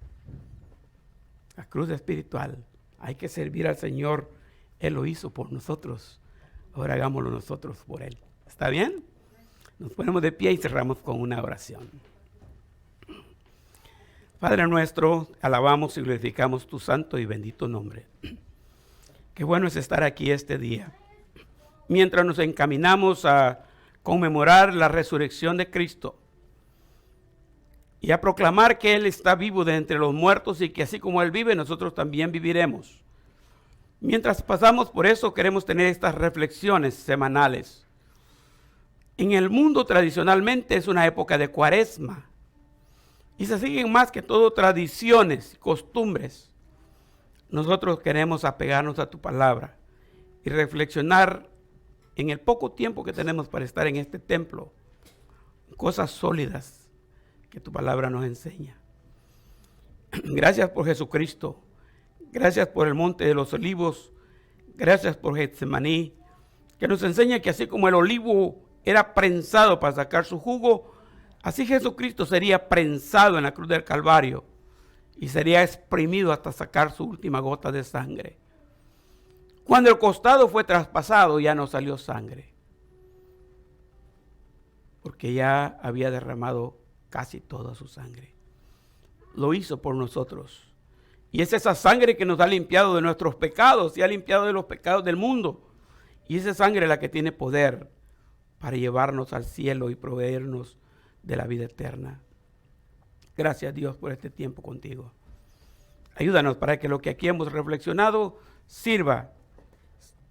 La cruz espiritual. Hay que servir al Señor. Él lo hizo por nosotros. Ahora hagámoslo nosotros por Él. ¿Está bien? Nos ponemos de pie y cerramos con una oración. Padre nuestro, alabamos y glorificamos tu santo y bendito nombre. Qué bueno es estar aquí este día. Mientras nos encaminamos a conmemorar la resurrección de Cristo y a proclamar que Él está vivo de entre los muertos y que así como Él vive, nosotros también viviremos. Mientras pasamos por eso, queremos tener estas reflexiones semanales. En el mundo tradicionalmente es una época de Cuaresma y se siguen más que todo tradiciones y costumbres. Nosotros queremos apegarnos a tu palabra y reflexionar en el poco tiempo que tenemos para estar en este templo, cosas sólidas que tu palabra nos enseña. Gracias por Jesucristo, gracias por el monte de los olivos, gracias por Getsemaní, que nos enseña que así como el olivo era prensado para sacar su jugo, así Jesucristo sería prensado en la cruz del Calvario y sería exprimido hasta sacar su última gota de sangre. Cuando el costado fue traspasado, ya no salió sangre, porque ya había derramado casi toda su sangre. Lo hizo por nosotros. Y es esa sangre que nos ha limpiado de nuestros pecados y ha limpiado de los pecados del mundo. Y esa sangre es la que tiene poder para llevarnos al cielo y proveernos de la vida eterna. Gracias, Dios, por este tiempo contigo. Ayúdanos para que lo que aquí hemos reflexionado sirva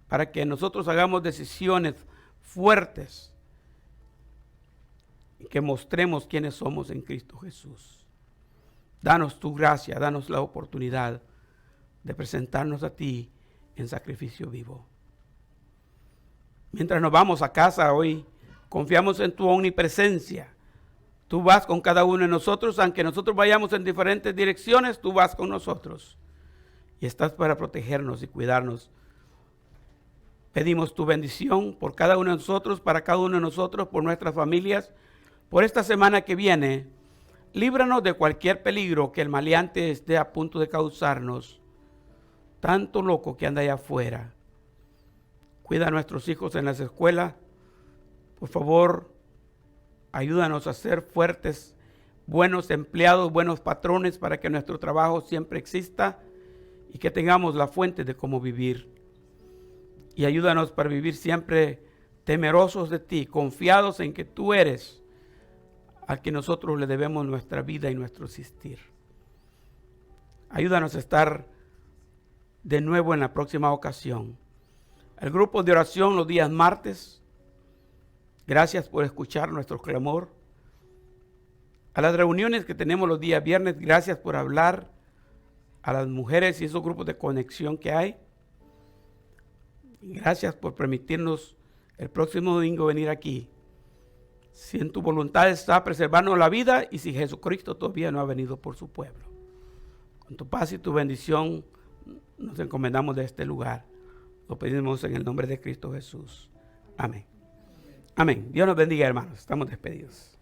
para que nosotros hagamos decisiones fuertes y que mostremos quiénes somos en Cristo Jesús. Danos tu gracia, danos la oportunidad de presentarnos a ti en sacrificio vivo. Mientras nos vamos a casa hoy, confiamos en tu omnipresencia. Tú vas con cada uno de nosotros, aunque nosotros vayamos en diferentes direcciones, tú vas con nosotros. Y estás para protegernos y cuidarnos. Pedimos tu bendición por cada uno de nosotros, para cada uno de nosotros, por nuestras familias, por esta semana que viene. Líbranos de cualquier peligro que el maleante esté a punto de causarnos. Tanto loco que anda allá afuera. Cuida a nuestros hijos en las escuelas. Por favor, ayúdanos a ser fuertes, buenos empleados, buenos patrones para que nuestro trabajo siempre exista y que tengamos la fuente de cómo vivir. Y ayúdanos para vivir siempre temerosos de ti, confiados en que tú eres al que nosotros le debemos nuestra vida y nuestro existir. Ayúdanos a estar de nuevo en la próxima ocasión. El grupo de oración los días martes. Gracias por escuchar nuestro clamor. A las reuniones que tenemos los días viernes, gracias por hablar a las mujeres y esos grupos de conexión que hay. Gracias por permitirnos el próximo domingo venir aquí. Si en tu voluntad está preservarnos la vida y si Jesucristo todavía no ha venido por su pueblo. Con tu paz y tu bendición nos encomendamos de este lugar. Lo pedimos en el nombre de Cristo Jesús. Amén. Amén. Dios nos bendiga, hermanos. Estamos despedidos.